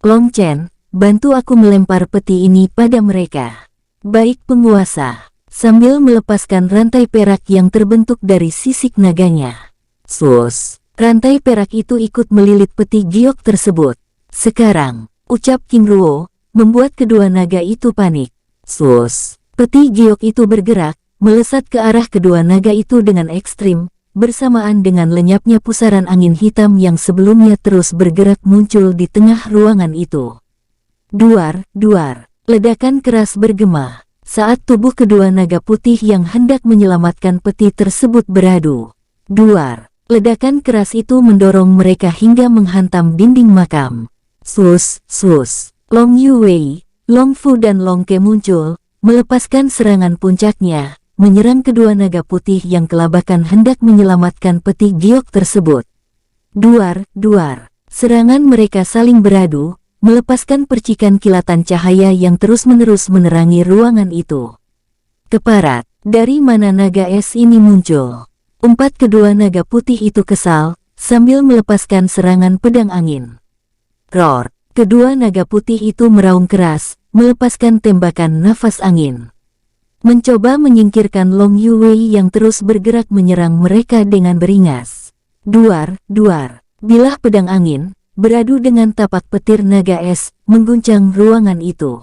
Long Chen, bantu aku melempar peti ini pada mereka. Baik penguasa. sambil melepaskan rantai perak yang terbentuk dari sisik naganya. Sus, rantai perak itu ikut melilit peti giok tersebut. Sekarang, ucap King Ruo, membuat kedua naga itu panik. Sus, peti giok itu bergerak, melesat ke arah kedua naga itu dengan ekstrim, bersamaan dengan lenyapnya pusaran angin hitam yang sebelumnya terus bergerak muncul di tengah ruangan itu. Duar, duar, ledakan keras bergema saat tubuh kedua naga putih yang hendak menyelamatkan peti tersebut beradu. Duar, ledakan keras itu mendorong mereka hingga menghantam dinding makam. Sus, sus, Long Yuwei, Long Fu dan Long Ke muncul, melepaskan serangan puncaknya, menyerang kedua naga putih yang kelabakan hendak menyelamatkan peti giok tersebut. Duar, duar, serangan mereka saling beradu, melepaskan percikan kilatan cahaya yang terus-menerus menerangi ruangan itu. Keparat, dari mana naga es ini muncul? Umpat kedua naga putih itu kesal, sambil melepaskan serangan pedang angin. Roar, kedua naga putih itu meraung keras, melepaskan tembakan nafas angin. Mencoba menyingkirkan Long Yuwei yang terus bergerak menyerang mereka dengan beringas. Duar, duar, bilah pedang angin, beradu dengan tapak petir naga es, mengguncang ruangan itu.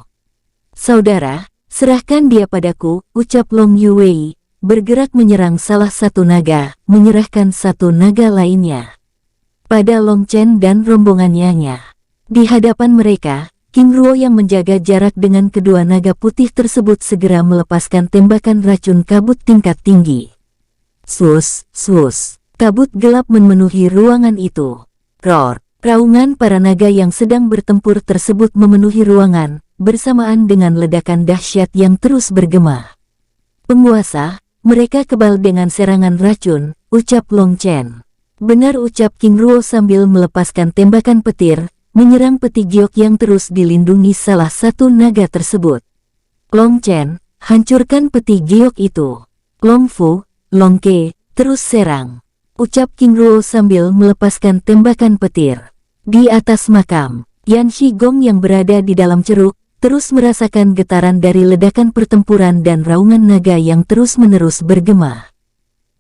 Saudara, serahkan dia padaku, ucap Long Yuwei, bergerak menyerang salah satu naga, menyerahkan satu naga lainnya pada Long Chen dan rombongannya. Di hadapan mereka, King Ruo yang menjaga jarak dengan kedua naga putih tersebut segera melepaskan tembakan racun kabut tingkat tinggi. Sus, sus, kabut gelap memenuhi ruangan itu. Roar, raungan para naga yang sedang bertempur tersebut memenuhi ruangan, bersamaan dengan ledakan dahsyat yang terus bergema. Penguasa, mereka kebal dengan serangan racun, ucap Long Chen. Benar, ucap King Ruo sambil melepaskan tembakan petir, menyerang peti giok yang terus dilindungi salah satu naga tersebut. Long Chen, hancurkan peti giok itu. Long Fu, Long Ke, terus serang, ucap King Ruo sambil melepaskan tembakan petir. Di atas makam, Yan Shigong yang berada di dalam ceruk, terus merasakan getaran dari ledakan pertempuran dan raungan naga yang terus-menerus bergema.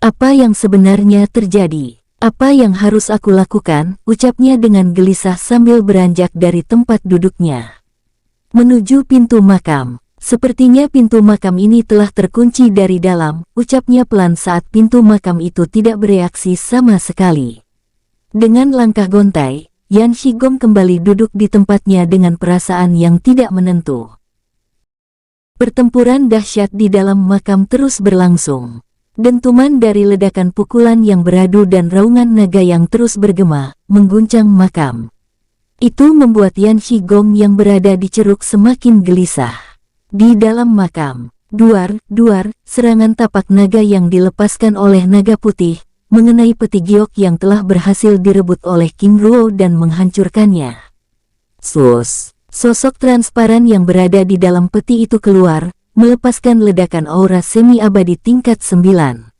Apa yang sebenarnya terjadi? Apa yang harus aku lakukan? Ucapnya dengan gelisah sambil beranjak dari tempat duduknya menuju pintu makam. Sepertinya pintu makam ini telah terkunci dari dalam, ucapnya pelan saat pintu makam itu tidak bereaksi sama sekali. Dengan langkah gontai, Yan Shigong kembali duduk di tempatnya dengan perasaan yang tidak menentu. Pertempuran dahsyat di dalam makam terus berlangsung. Dentuman dari ledakan pukulan yang beradu dan raungan naga yang terus bergema, mengguncang makam. Itu membuat Yan Shigong yang berada di ceruk semakin gelisah. Di dalam makam, duar, duar, serangan tapak naga yang dilepaskan oleh naga putih, mengenai peti giok yang telah berhasil direbut oleh King Ruo dan menghancurkannya. Sus, sosok transparan yang berada di dalam peti itu keluar, melepaskan ledakan aura semi-abadi tingkat 9.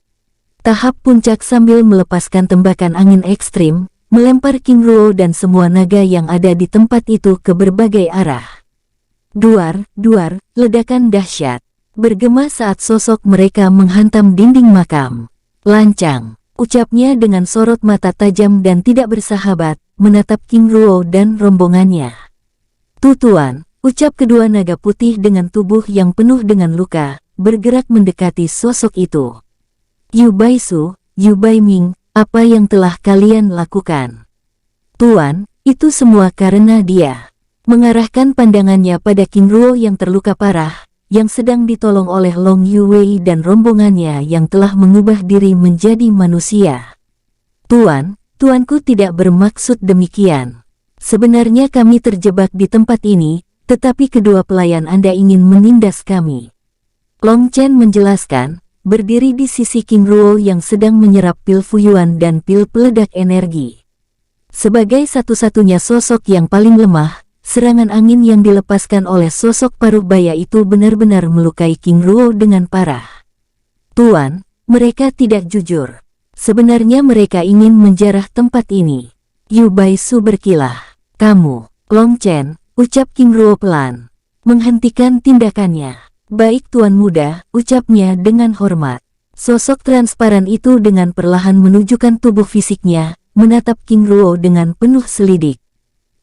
Tahap puncak sambil melepaskan tembakan angin ekstrim, melempar King Ruo dan semua naga yang ada di tempat itu ke berbagai arah. Duar, duar, ledakan dahsyat bergema saat sosok mereka menghantam dinding makam. Lancang, ucapnya dengan sorot mata tajam dan tidak bersahabat, menatap King Ruo dan rombongannya. Tutuan, ucap kedua naga putih dengan tubuh yang penuh dengan luka, bergerak mendekati sosok itu. Yu Baisu, Yu Baiming, apa yang telah kalian lakukan? Tuan, itu semua karena dia. Mengarahkan pandangannya pada King Ruo yang terluka parah, yang sedang ditolong oleh Long Yuwei dan rombongannya yang telah mengubah diri menjadi manusia. Tuan, tuanku tidak bermaksud demikian. Sebenarnya kami terjebak di tempat ini, tetapi kedua pelayan Anda ingin menindas kami. Long Chen menjelaskan, berdiri di sisi King Ruo yang sedang menyerap pil fuyuan dan pil peledak energi. Sebagai satu-satunya sosok yang paling lemah, serangan angin yang dilepaskan oleh sosok paruh baya itu benar-benar melukai King Ruo dengan parah. Tuan, mereka tidak jujur. Sebenarnya mereka ingin menjarah tempat ini. Yu Baisu berkilah. Kamu, Long Chen, ucap King Ruo pelan, menghentikan tindakannya. Baik Tuan Muda, ucapnya dengan hormat. Sosok transparan itu dengan perlahan menunjukkan tubuh fisiknya, menatap King Ruo dengan penuh selidik.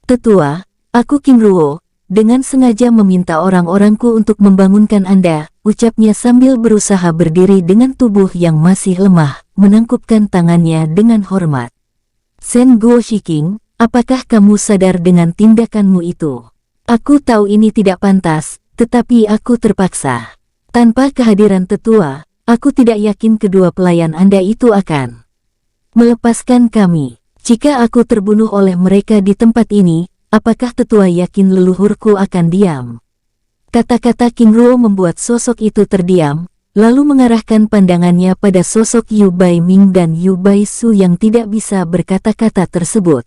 Tetua, aku King Ruo, dengan sengaja meminta orang-orangku untuk membangunkan Anda, ucapnya sambil berusaha berdiri dengan tubuh yang masih lemah, menangkupkan tangannya dengan hormat. Sen Guo Shiking, apakah kamu sadar dengan tindakanmu itu? Aku tahu ini tidak pantas, tetapi aku terpaksa. Tanpa kehadiran tetua, aku tidak yakin kedua pelayan Anda itu akan melepaskan kami. Jika aku terbunuh oleh mereka di tempat ini, apakah tetua yakin leluhurku akan diam? Kata-kata King Ruo membuat sosok itu terdiam, lalu mengarahkan pandangannya pada sosok Yu Baiming dan Yu Baisu yang tidak bisa berkata-kata tersebut.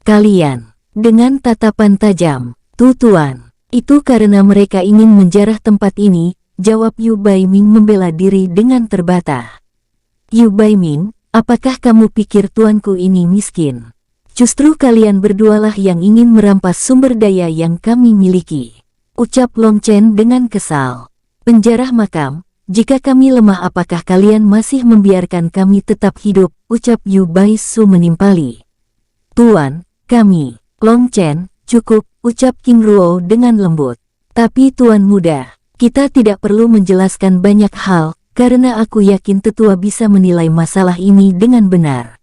Kalian, dengan tatapan tajam, Tuan, itu karena mereka ingin menjarah tempat ini, jawab Yu Baiming membela diri dengan terbata. Yu Baiming, apakah kamu pikir tuanku ini miskin? Justru kalian berdualah yang ingin merampas sumber daya yang kami miliki. Ucap Long Chen dengan kesal. Penjarah makam, jika kami lemah apakah kalian masih membiarkan kami tetap hidup? Ucap Yu Baisu menimpali. Tuan, kami, Long Chen, cukup, ucap King Ruo dengan lembut. Tapi Tuan Muda, kita tidak perlu menjelaskan banyak hal, karena aku yakin tetua bisa menilai masalah ini dengan benar.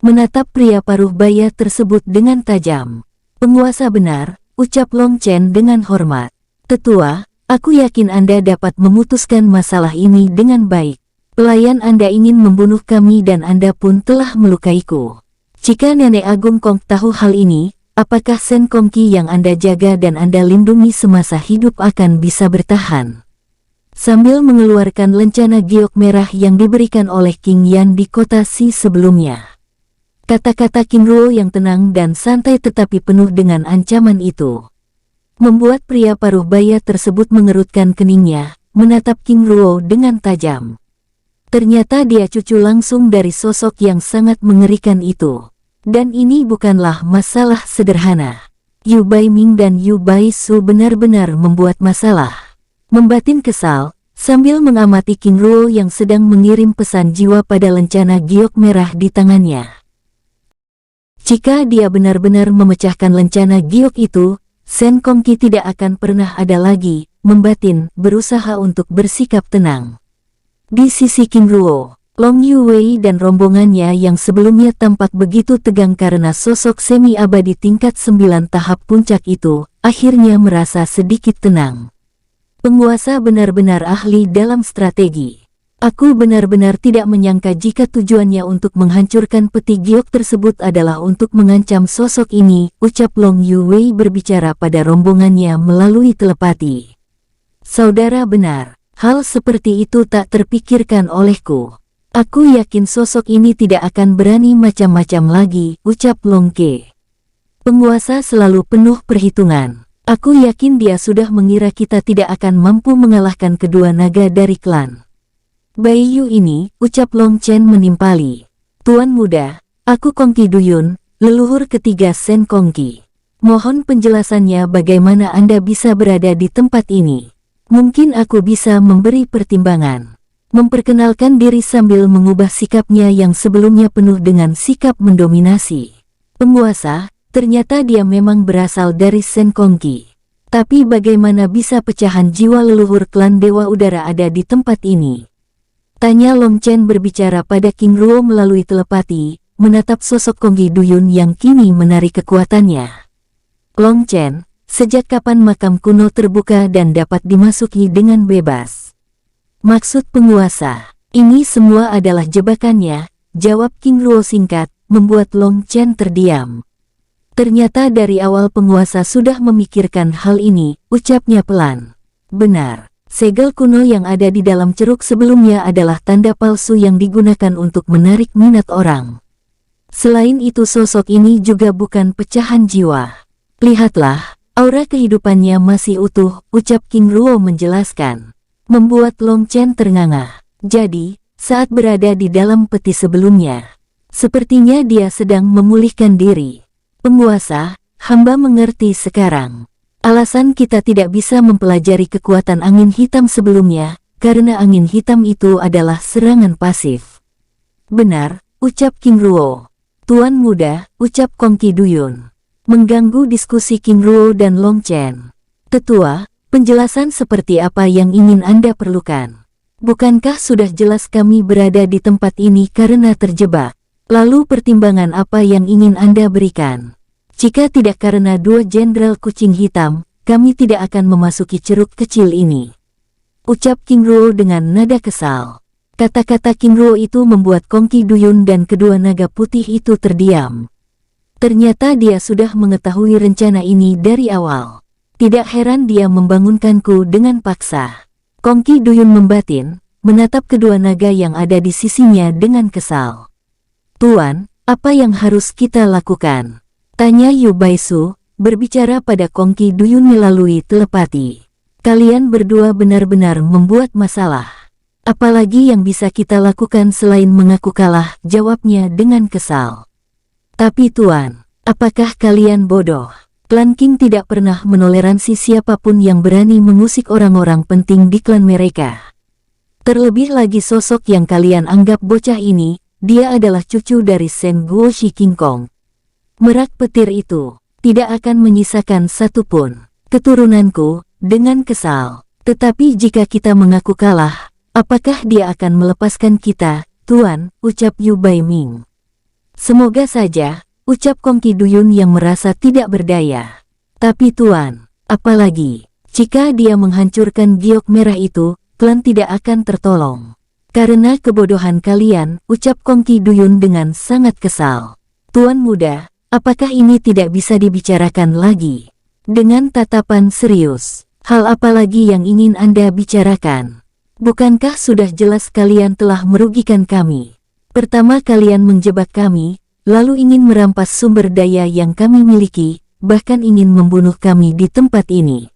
Menatap pria paruh baya tersebut dengan tajam. Penguasa benar, ucap Long Chen dengan hormat. Tetua, aku yakin Anda dapat memutuskan masalah ini dengan baik. Pelayan Anda ingin membunuh kami dan Anda pun telah melukaiku. Jika Nenek Agung Kong tahu hal ini, apakah Sen Kongqi yang Anda jaga dan Anda lindungi semasa hidup akan bisa bertahan? Sambil mengeluarkan lencana giok merah yang diberikan oleh King Yan di kota Si sebelumnya. Kata-kata King Ruo yang tenang dan santai tetapi penuh dengan ancaman itu membuat pria paruh baya tersebut mengerutkan keningnya, menatap King Ruo dengan tajam. Ternyata dia cucu langsung dari sosok yang sangat mengerikan itu. Dan ini bukanlah masalah sederhana. Yu Baiming dan Yu Baisu benar-benar membuat masalah. Membatin kesal, sambil mengamati King Ruo yang sedang mengirim pesan jiwa pada lencana giok merah di tangannya. Jika dia benar-benar memecahkan lencana giok itu, Sen Kongqi tidak akan pernah ada lagi, membatin, berusaha untuk bersikap tenang. Di sisi King Ruo, Long Yuwei dan rombongannya yang sebelumnya tampak begitu tegang karena sosok semi-abadi tingkat 9 tahap puncak itu, akhirnya merasa sedikit tenang. Penguasa benar-benar ahli dalam strategi. Aku benar-benar tidak menyangka jika tujuannya untuk menghancurkan peti giok tersebut adalah untuk mengancam sosok ini, ucap Long Yuwei berbicara pada rombongannya melalui telepati. Saudara benar, hal seperti itu tak terpikirkan olehku. Aku yakin sosok ini tidak akan berani macam-macam lagi, ucap Long Ke. Penguasa selalu penuh perhitungan. Aku yakin dia sudah mengira kita tidak akan mampu mengalahkan kedua naga dari klan Baiyu ini, ucap Long Chen menimpali. Tuan Muda, aku Kongqi Duyun, leluhur ketiga Sen Kongqi. Mohon penjelasannya bagaimana Anda bisa berada di tempat ini. Mungkin aku bisa memberi pertimbangan. Memperkenalkan diri sambil mengubah sikapnya yang sebelumnya penuh dengan sikap mendominasi. Penguasa, ternyata dia memang berasal dari Sen Kongqi. Tapi bagaimana bisa pecahan jiwa leluhur klan Dewa Udara ada di tempat ini? Tanya Long Chen berbicara pada King Ruo melalui telepati, menatap sosok Kongqi Duyun yang kini menarik kekuatannya. Long Chen, sejak kapan makam kuno terbuka dan dapat dimasuki dengan bebas? Maksud penguasa, ini semua adalah jebakannya, jawab King Ruo singkat, membuat Long Chen terdiam. Ternyata dari awal penguasa sudah memikirkan hal ini, ucapnya pelan. Benar, segel kuno yang ada di dalam ceruk sebelumnya adalah tanda palsu yang digunakan untuk menarik minat orang. Selain itu sosok ini juga bukan pecahan jiwa. Lihatlah, aura kehidupannya masih utuh, ucap King Ruo menjelaskan. Membuat Long Chen ternganga. Jadi, saat berada di dalam peti sebelumnya, sepertinya dia sedang memulihkan diri. Penguasa, hamba mengerti sekarang. Alasan kita tidak bisa mempelajari kekuatan angin hitam sebelumnya, karena angin hitam itu adalah serangan pasif. Benar, ucap King Ruo. Tuan muda, ucap Kong Qi-duyun. Mengganggu diskusi King Ruo dan Long Chen. Tetua, penjelasan seperti apa yang ingin Anda perlukan? Bukankah sudah jelas kami berada di tempat ini karena terjebak? Lalu pertimbangan apa yang ingin Anda berikan? Jika tidak karena dua jenderal kucing hitam, kami tidak akan memasuki ceruk kecil ini. Ucap King Ruo dengan nada kesal. Kata-kata King Ruo itu membuat Kong Qi-duyun dan kedua naga putih itu terdiam. Ternyata dia sudah mengetahui rencana ini dari awal. Tidak heran dia membangunkanku dengan paksa. Kong Qi-duyun membatin, menatap kedua naga yang ada di sisinya dengan kesal. Tuan, apa yang harus kita lakukan? Tanya Yu Baisu, berbicara pada Kong Qi-duyun melalui telepati. Kalian berdua benar-benar membuat masalah. Apalagi yang bisa kita lakukan selain mengaku kalah, jawabnya dengan kesal. Tapi Tuan, apakah kalian bodoh? Klan King tidak pernah menoleransi siapapun yang berani mengusik orang-orang penting di klan mereka. Terlebih lagi sosok yang kalian anggap bocah ini, dia adalah cucu dari Shen Guoshi King Kong. Merak petir itu tidak akan menyisakan satupun keturunanku, dengan kesal. Tetapi jika kita mengaku kalah, apakah dia akan melepaskan kita, Tuan? Ucap Yu Baiming. Semoga saja, ucap Kong Qi-duyun yang merasa tidak berdaya. Tapi Tuan, apalagi jika dia menghancurkan giok merah itu, klan tidak akan tertolong. Karena kebodohan kalian, ucap Kong Qi-duyun dengan sangat kesal. Tuan muda, apakah ini tidak bisa dibicarakan lagi? Dengan tatapan serius, hal apa lagi yang ingin Anda bicarakan? Bukankah sudah jelas kalian telah merugikan kami? Pertama kalian menjebak kami, lalu ingin merampas sumber daya yang kami miliki, bahkan ingin membunuh kami di tempat ini.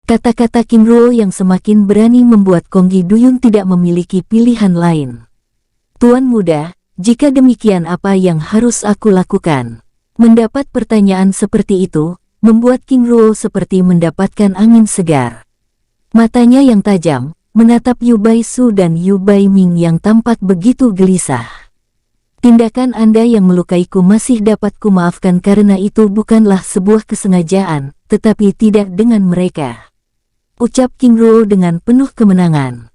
Kata-kata King Ruo yang semakin berani membuat Kong Qi-duyun tidak memiliki pilihan lain. Tuan muda, jika demikian apa yang harus aku lakukan? Mendapat pertanyaan seperti itu, membuat King Ruo seperti mendapatkan angin segar. Matanya yang tajam, menatap Yu Baisu dan Yu Baiming yang tampak begitu gelisah. Tindakan Anda yang melukaiku masih dapat kumaafkan karena itu bukanlah sebuah kesengajaan, tetapi tidak dengan mereka. Ucap King Ruo dengan penuh kemenangan.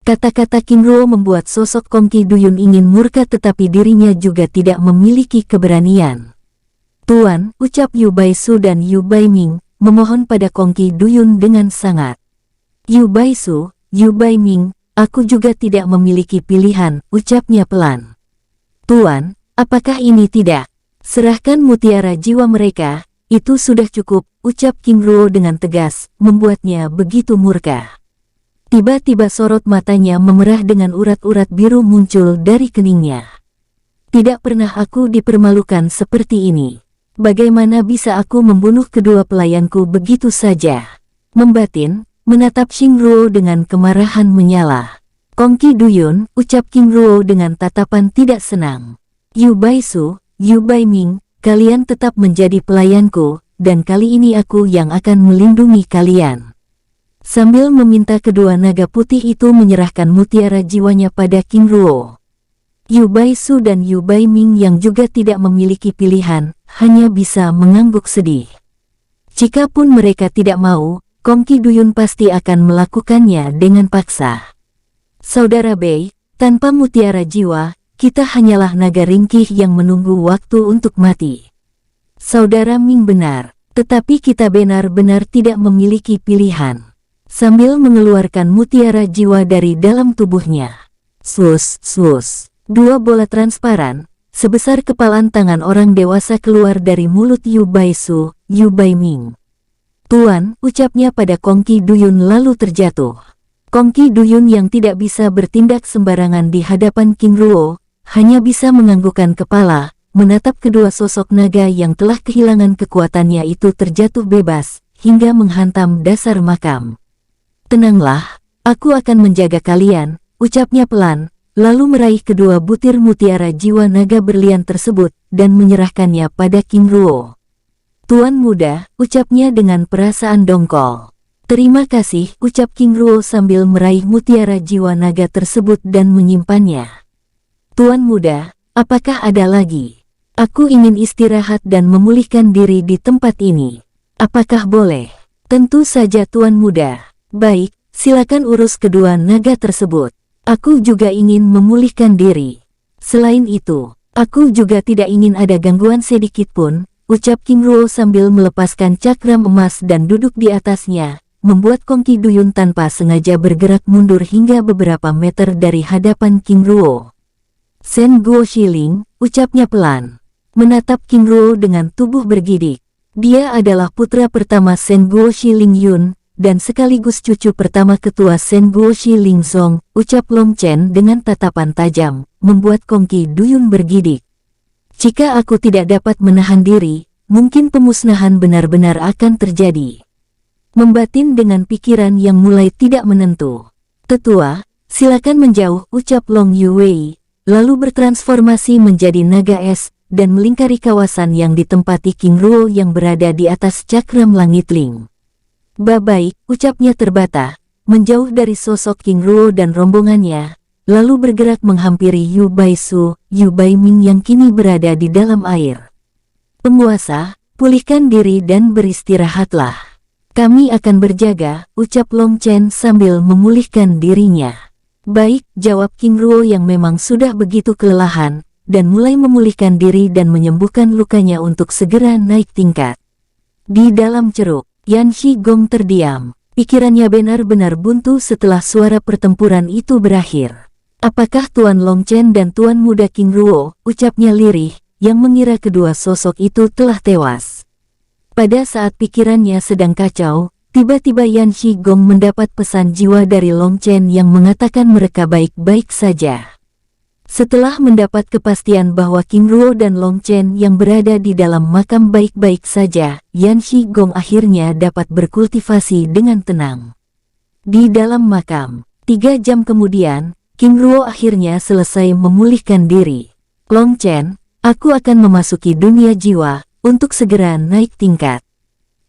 Kata-kata King Ruo membuat sosok Kong Qi-duyun ingin murka tetapi dirinya juga tidak memiliki keberanian. Tuan, ucap Yu Baisu dan Yu Baiming, memohon pada Kong Qi-duyun dengan sangat. Yu Baisu, Yu Baiming, aku juga tidak memiliki pilihan, ucapnya pelan. Tuan, apakah ini tidak? Serahkan mutiara jiwa mereka, itu sudah cukup, ucap King Ruo dengan tegas, membuatnya begitu murka. Tiba-tiba sorot matanya memerah dengan urat-urat biru muncul dari keningnya. Tidak pernah aku dipermalukan seperti ini. Bagaimana bisa aku membunuh kedua pelayanku begitu saja? Membatin, menatap King Ruo dengan kemarahan menyala. Kong Qi-duyun, ucap King Ruo dengan tatapan tidak senang. Yu Baisu, Yu Baiming, kalian tetap menjadi pelayanku, dan kali ini aku yang akan melindungi kalian. Sambil meminta kedua naga putih itu menyerahkan mutiara jiwanya pada King Ruo. Yu Baisu dan Yu Baiming yang juga tidak memiliki pilihan, hanya bisa mengangguk sedih. Jikapun mereka tidak mau, Kong Qi-duyun pasti akan melakukannya dengan paksa. Saudara Bei, tanpa mutiara jiwa, kita hanyalah naga ringkih yang menunggu waktu untuk mati. Saudara Ming benar, tetapi kita benar-benar tidak memiliki pilihan. Sambil mengeluarkan mutiara jiwa dari dalam tubuhnya. Swus, swus. Dua bola transparan, sebesar kepalan tangan orang dewasa keluar dari mulut Yu Baisu, Yu Baiming. Tuan, ucapnya pada Kong Qi-duyun lalu terjatuh. Kong Qi-duyun yang tidak bisa bertindak sembarangan di hadapan King Ruo, hanya bisa menganggukkan kepala, menatap kedua sosok naga yang telah kehilangan kekuatannya itu terjatuh bebas, hingga menghantam dasar makam. Tenanglah, aku akan menjaga kalian, ucapnya pelan, lalu meraih kedua butir mutiara jiwa naga berlian tersebut, dan menyerahkannya pada King Ruo. Tuan muda, ucapnya dengan perasaan dongkol. Terima kasih, ucap King Ruo sambil meraih mutiara jiwa naga tersebut dan menyimpannya. Tuan muda, apakah ada lagi? Aku ingin istirahat dan memulihkan diri di tempat ini. Apakah boleh? Tentu saja Tuan muda. Baik, silakan urus kedua naga tersebut. Aku juga ingin memulihkan diri. Selain itu, aku juga tidak ingin ada gangguan sedikit pun, ucap King Ruo sambil melepaskan cakram emas dan duduk di atasnya, membuat Kongki Duyun tanpa sengaja bergerak mundur hingga beberapa meter dari hadapan King Ruo. Sen Guo Shiling, ucapnya pelan, menatap King Ruo dengan tubuh bergidik. Dia adalah putra pertama Sen Guo Shiling Yun, dan sekaligus cucu pertama ketua Sen Guo Shiling Song, ucap Long Chen dengan tatapan tajam, membuat Kongki Duyun bergidik. Jika aku tidak dapat menahan diri, mungkin pemusnahan benar-benar akan terjadi. Membatin dengan pikiran yang mulai tidak menentu. Tetua, silakan menjauh, ucap Long Yuwei, lalu bertransformasi menjadi naga es, dan melingkari kawasan yang ditempati King Ruo yang berada di atas cakram langit Ling. Baik, ucapnya terbata, menjauh dari sosok King Ruo dan rombongannya, lalu bergerak menghampiri Yu Bai Su, Yu Bai Ming yang kini berada di dalam air. Penguasa, pulihkan diri dan beristirahatlah. Kami akan berjaga, ucap Long Chen sambil memulihkan dirinya. Baik, jawab King Ruo yang memang sudah begitu kelelahan, dan mulai memulihkan diri dan menyembuhkan lukanya untuk segera naik tingkat. Di dalam ceruk, Yan Shi Gong terdiam. Pikirannya benar-benar buntu setelah suara pertempuran itu berakhir. Apakah Tuan Long Chen dan Tuan Muda King Ruo, ucapnya lirih, yang mengira kedua sosok itu telah tewas. Pada saat pikirannya sedang kacau, tiba-tiba Yan Shi Gong mendapat pesan jiwa dari Long Chen yang mengatakan mereka baik-baik saja. Setelah mendapat kepastian bahwa King Ruo dan Long Chen yang berada di dalam makam baik-baik saja, Yan Shi Gong akhirnya dapat berkultivasi dengan tenang. Di dalam makam, 3 jam kemudian, King Ruo akhirnya selesai memulihkan diri. Long Chen, aku akan memasuki dunia jiwa, untuk segera naik tingkat.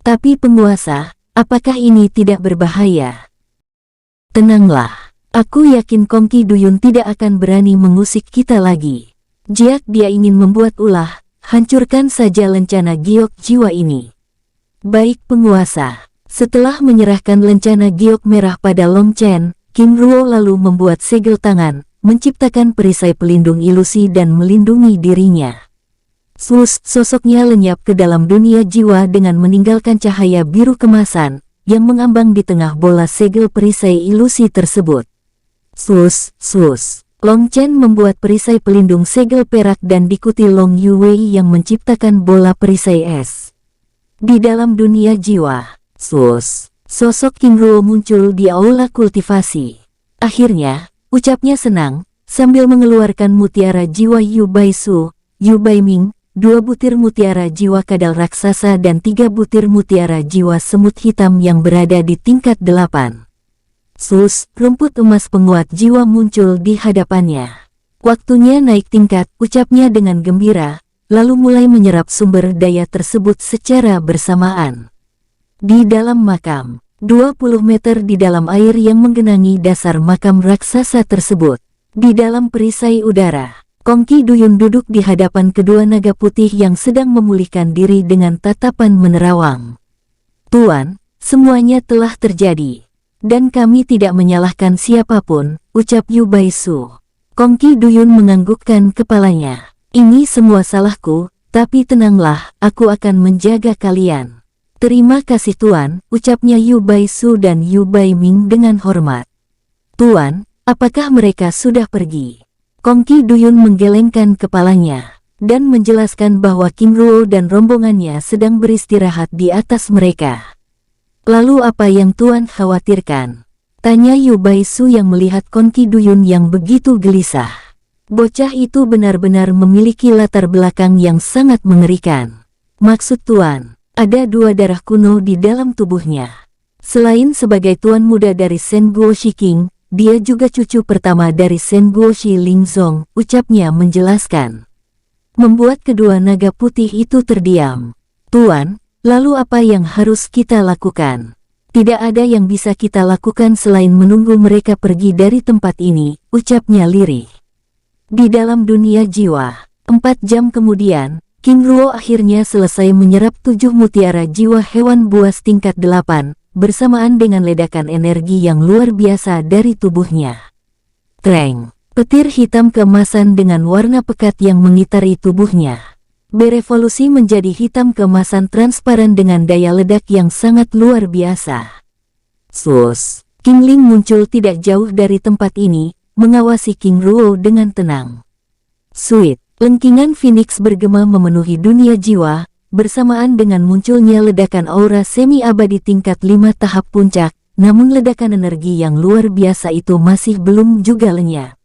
Tapi penguasa, apakah ini tidak berbahaya? Tenanglah, aku yakin Kongki Duyun tidak akan berani mengusik kita lagi. Jika dia ingin membuat ulah, hancurkan saja lencana giok jiwa ini. Baik penguasa, setelah menyerahkan lencana giok merah pada Long Chen, King Ruo lalu membuat segel tangan, menciptakan perisai pelindung ilusi dan melindungi dirinya. Sosoknya lenyap ke dalam dunia jiwa dengan meninggalkan cahaya biru kemasan, yang mengambang di tengah bola segel perisai ilusi tersebut. Long Chen membuat perisai pelindung segel perak dan diikuti Long Yuwei yang menciptakan bola perisai es. Di dalam dunia jiwa, sosok King Ruo muncul di aula kultivasi. Akhirnya, ucapnya senang, sambil mengeluarkan mutiara jiwa Yu Bai Su, Yu Bai Ming, 2 butir mutiara jiwa kadal raksasa dan 3 butir mutiara jiwa semut hitam yang berada di tingkat 8. Rumput emas penguat jiwa muncul di hadapannya. Waktunya naik tingkat, ucapnya dengan gembira, lalu mulai menyerap sumber daya tersebut secara bersamaan. Di dalam makam, 20 meter di dalam air yang menggenangi dasar makam raksasa tersebut. Di dalam perisai udara, Kongki Duyun duduk di hadapan kedua naga putih yang sedang memulihkan diri dengan tatapan menerawang. Tuan, semuanya telah terjadi. Dan kami tidak menyalahkan siapapun, ucap Yu Bai Su. Kongki Duyun menganggukkan kepalanya. Ini semua salahku, tapi tenanglah, aku akan menjaga kalian. Terima kasih Tuan, ucapnya Yu Bai Su dan Yu Bai Ming dengan hormat. Tuan, apakah mereka sudah pergi? Kongki Duyun menggelengkan kepalanya, dan menjelaskan bahwa King Ruo dan rombongannya sedang beristirahat di atas mereka. Lalu apa yang Tuan khawatirkan? Tanya Yu Bai Su yang melihat Kongki Duyun yang begitu gelisah. Bocah itu benar-benar memiliki latar belakang yang sangat mengerikan. Maksud Tuan, ada 2 darah kuno di dalam tubuhnya. Selain sebagai tuan muda dari Sen Guo Shiking, dia juga cucu pertama dari Sen Guo Shi Ling Zong, ucapnya menjelaskan. Membuat kedua naga putih itu terdiam. Tuan, Lalu apa yang harus kita lakukan? Tidak ada yang bisa kita lakukan selain menunggu mereka pergi dari tempat ini, ucapnya lirih. Di dalam dunia jiwa, 4 jam kemudian, King Ruo akhirnya selesai menyerap 7 mutiara jiwa hewan buas tingkat 8, bersamaan dengan ledakan energi yang luar biasa dari tubuhnya. Treng, petir hitam keemasan dengan warna pekat yang mengitari tubuhnya berevolusi menjadi hitam keemasan transparan dengan daya ledak yang sangat luar biasa. Sus, King Ling muncul tidak jauh dari tempat ini, mengawasi King Ruo dengan tenang. Sweet, lengkingan Phoenix bergema memenuhi dunia jiwa, bersamaan dengan munculnya ledakan aura semi-abadi tingkat 5 tahap puncak, namun ledakan energi yang luar biasa itu masih belum juga lenyap.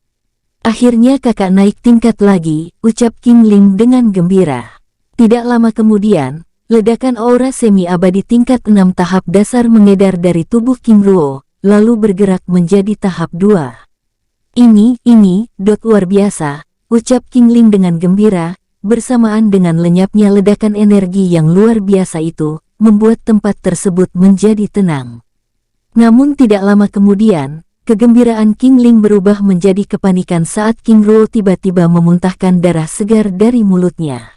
Akhirnya kakak naik tingkat lagi, ucap King Ling dengan gembira. Tidak lama kemudian, ledakan aura semi-abadi tingkat 6 tahap dasar mengedar dari tubuh King Ruo, lalu bergerak menjadi tahap 2. Ini, luar biasa, ucap King Ling dengan gembira, bersamaan dengan lenyapnya ledakan energi yang luar biasa itu, membuat tempat tersebut menjadi tenang. Namun tidak lama kemudian, kegembiraan King Ling berubah menjadi kepanikan saat King Ruo tiba-tiba memuntahkan darah segar dari mulutnya.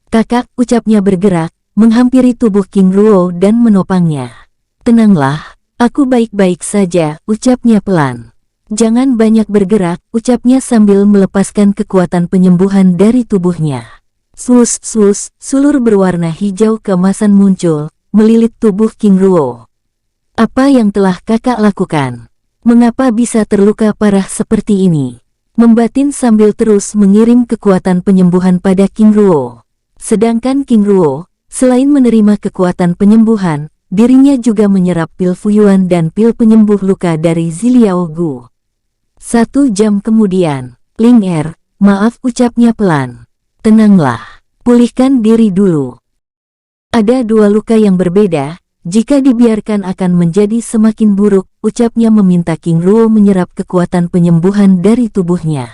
Kakak, ucapnya bergerak, menghampiri tubuh King Ruo dan menopangnya. Tenanglah, aku baik-baik saja, ucapnya pelan. Jangan banyak bergerak, ucapnya sambil melepaskan kekuatan penyembuhan dari tubuhnya. Sus, sulur berwarna hijau keemasan muncul, melilit tubuh King Ruo. Apa yang telah kakak lakukan? Mengapa bisa terluka parah seperti ini? Membatin sambil terus mengirim kekuatan penyembuhan pada King Ruo. Sedangkan King Ruo, selain menerima kekuatan penyembuhan, dirinya juga menyerap pil Fuyuan dan pil penyembuh luka dari Ziliao Gu. 1 jam kemudian, Ling maaf, ucapnya pelan. Tenanglah, pulihkan diri dulu. Ada 2 luka yang berbeda. Jika dibiarkan akan menjadi semakin buruk, ucapnya meminta King Ruo menyerap kekuatan penyembuhan dari tubuhnya.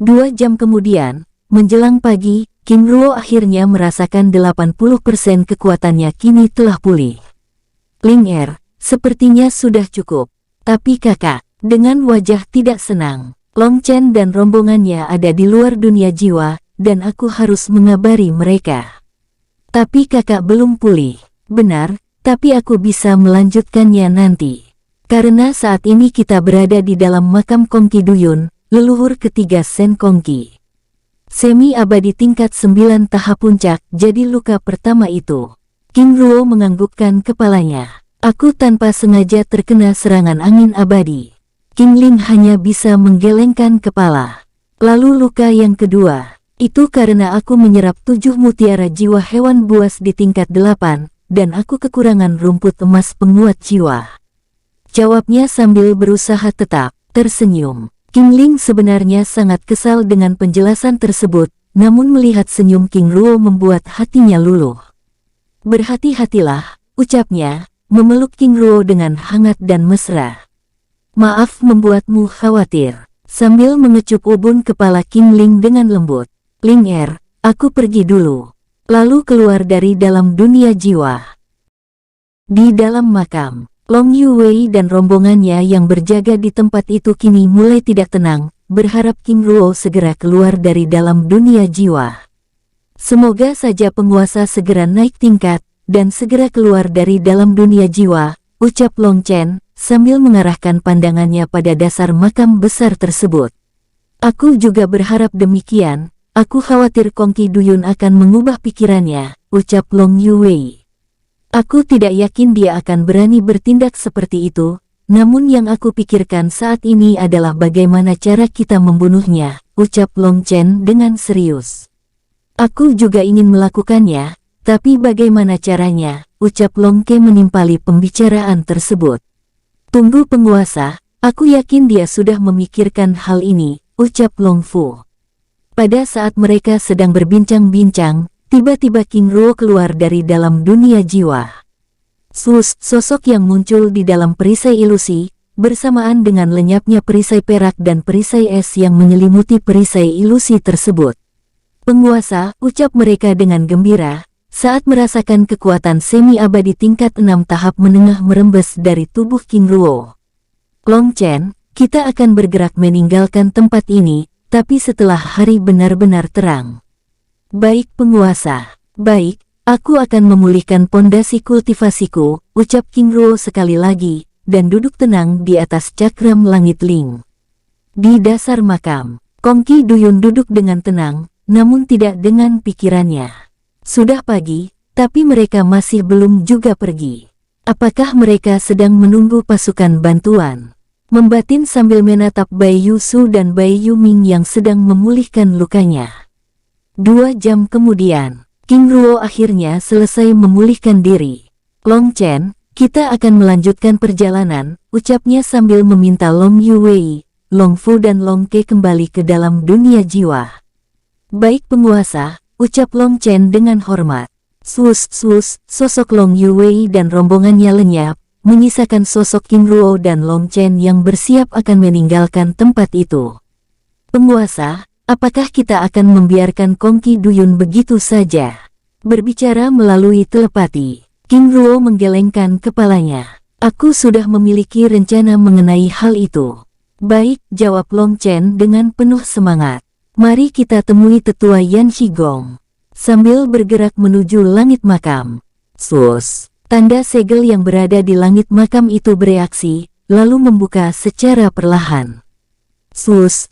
2 jam kemudian, menjelang pagi, King Ruo akhirnya merasakan 80% kekuatannya kini telah pulih. Ling sepertinya sudah cukup. Tapi kakak, dengan wajah tidak senang, Long Chen dan rombongannya ada di luar dunia jiwa, dan aku harus mengabari mereka. Tapi kakak belum pulih. Benar. Tapi aku bisa melanjutkannya nanti. Karena saat ini kita berada di dalam makam Kongqi Duyun, leluhur ketiga Sen Kongqi. Semi-abadi tingkat 9 tahap puncak, jadi luka pertama itu. King Ruo menganggukkan kepalanya. Aku tanpa sengaja terkena serangan angin abadi. King Ling hanya bisa menggelengkan kepala. Lalu luka yang kedua, itu karena aku menyerap 7 mutiara jiwa hewan buas di tingkat 8. Dan aku kekurangan rumput emas penguat jiwa. Jawabnya sambil berusaha tetap tersenyum. King Ling sebenarnya sangat kesal dengan penjelasan tersebut, namun melihat senyum King Ruo membuat hatinya luluh. Berhati-hatilah, ucapnya, memeluk King Ruo dengan hangat dan mesra. Maaf membuatmu khawatir, sambil mengecup ubun kepala King Ling dengan lembut. Ling aku pergi dulu. Lalu keluar dari dalam dunia jiwa. Di dalam makam, Long Yuwei dan rombongannya yang berjaga di tempat itu kini mulai tidak tenang, berharap King Ruo segera keluar dari dalam dunia jiwa. Semoga saja penguasa segera naik tingkat, dan segera keluar dari dalam dunia jiwa, ucap Long Chen, sambil mengarahkan pandangannya pada dasar makam besar tersebut. Aku juga berharap demikian. Aku khawatir Kongqi Duyun akan mengubah pikirannya, ucap Long Yuwei. Aku tidak yakin dia akan berani bertindak seperti itu, namun yang aku pikirkan saat ini adalah bagaimana cara kita membunuhnya, ucap Long Chen dengan serius. Aku juga ingin melakukannya, tapi bagaimana caranya, ucap Long Ke menimpali pembicaraan tersebut. Tunggu penguasa, aku yakin dia sudah memikirkan hal ini, ucap Long Fu. Pada saat mereka sedang berbincang-bincang, tiba-tiba King Ruo keluar dari dalam dunia jiwa. Sosok yang muncul di dalam perisai ilusi, bersamaan dengan lenyapnya perisai perak dan perisai es yang menyelimuti perisai ilusi tersebut. Penguasa, ucap mereka dengan gembira, saat merasakan kekuatan semi-abadi tingkat 6 tahap menengah merembes dari tubuh King Ruo. Long Chen, kita akan bergerak meninggalkan tempat ini, tapi setelah hari benar-benar terang. Baik penguasa, baik, aku akan memulihkan pondasi kultivasiku, ucap King Ruo sekali lagi, dan duduk tenang di atas cakram langit Ling. Di dasar makam, Kong Qi Duyun duduk dengan tenang, namun tidak dengan pikirannya. Sudah pagi, tapi mereka masih belum juga pergi. Apakah mereka sedang menunggu pasukan bantuan? Membatin sambil menatap Bai Yusu dan Bai Yuming yang sedang memulihkan lukanya. 2 jam kemudian, King Ruo akhirnya selesai memulihkan diri. Long Chen, kita akan melanjutkan perjalanan, ucapnya sambil meminta Long Yuwei, Long Fu dan Long Ke kembali ke dalam dunia jiwa. Baik penguasa, ucap Long Chen dengan hormat. Sus, sosok Long Yuwei dan rombongannya lenyap, menyisakan sosok King Ruo dan Long Chen yang bersiap akan meninggalkan tempat itu. Penguasa, apakah kita akan membiarkan Kong Qi Duyun begitu saja? Berbicara melalui telepati, King Ruo menggelengkan kepalanya. Aku sudah memiliki rencana mengenai hal itu. Baik, jawab Long Chen dengan penuh semangat. Mari kita temui tetua Yan Shigong. Sambil bergerak menuju langit makam. Sus, tanda segel yang berada di langit makam itu bereaksi, lalu membuka secara perlahan. Sus,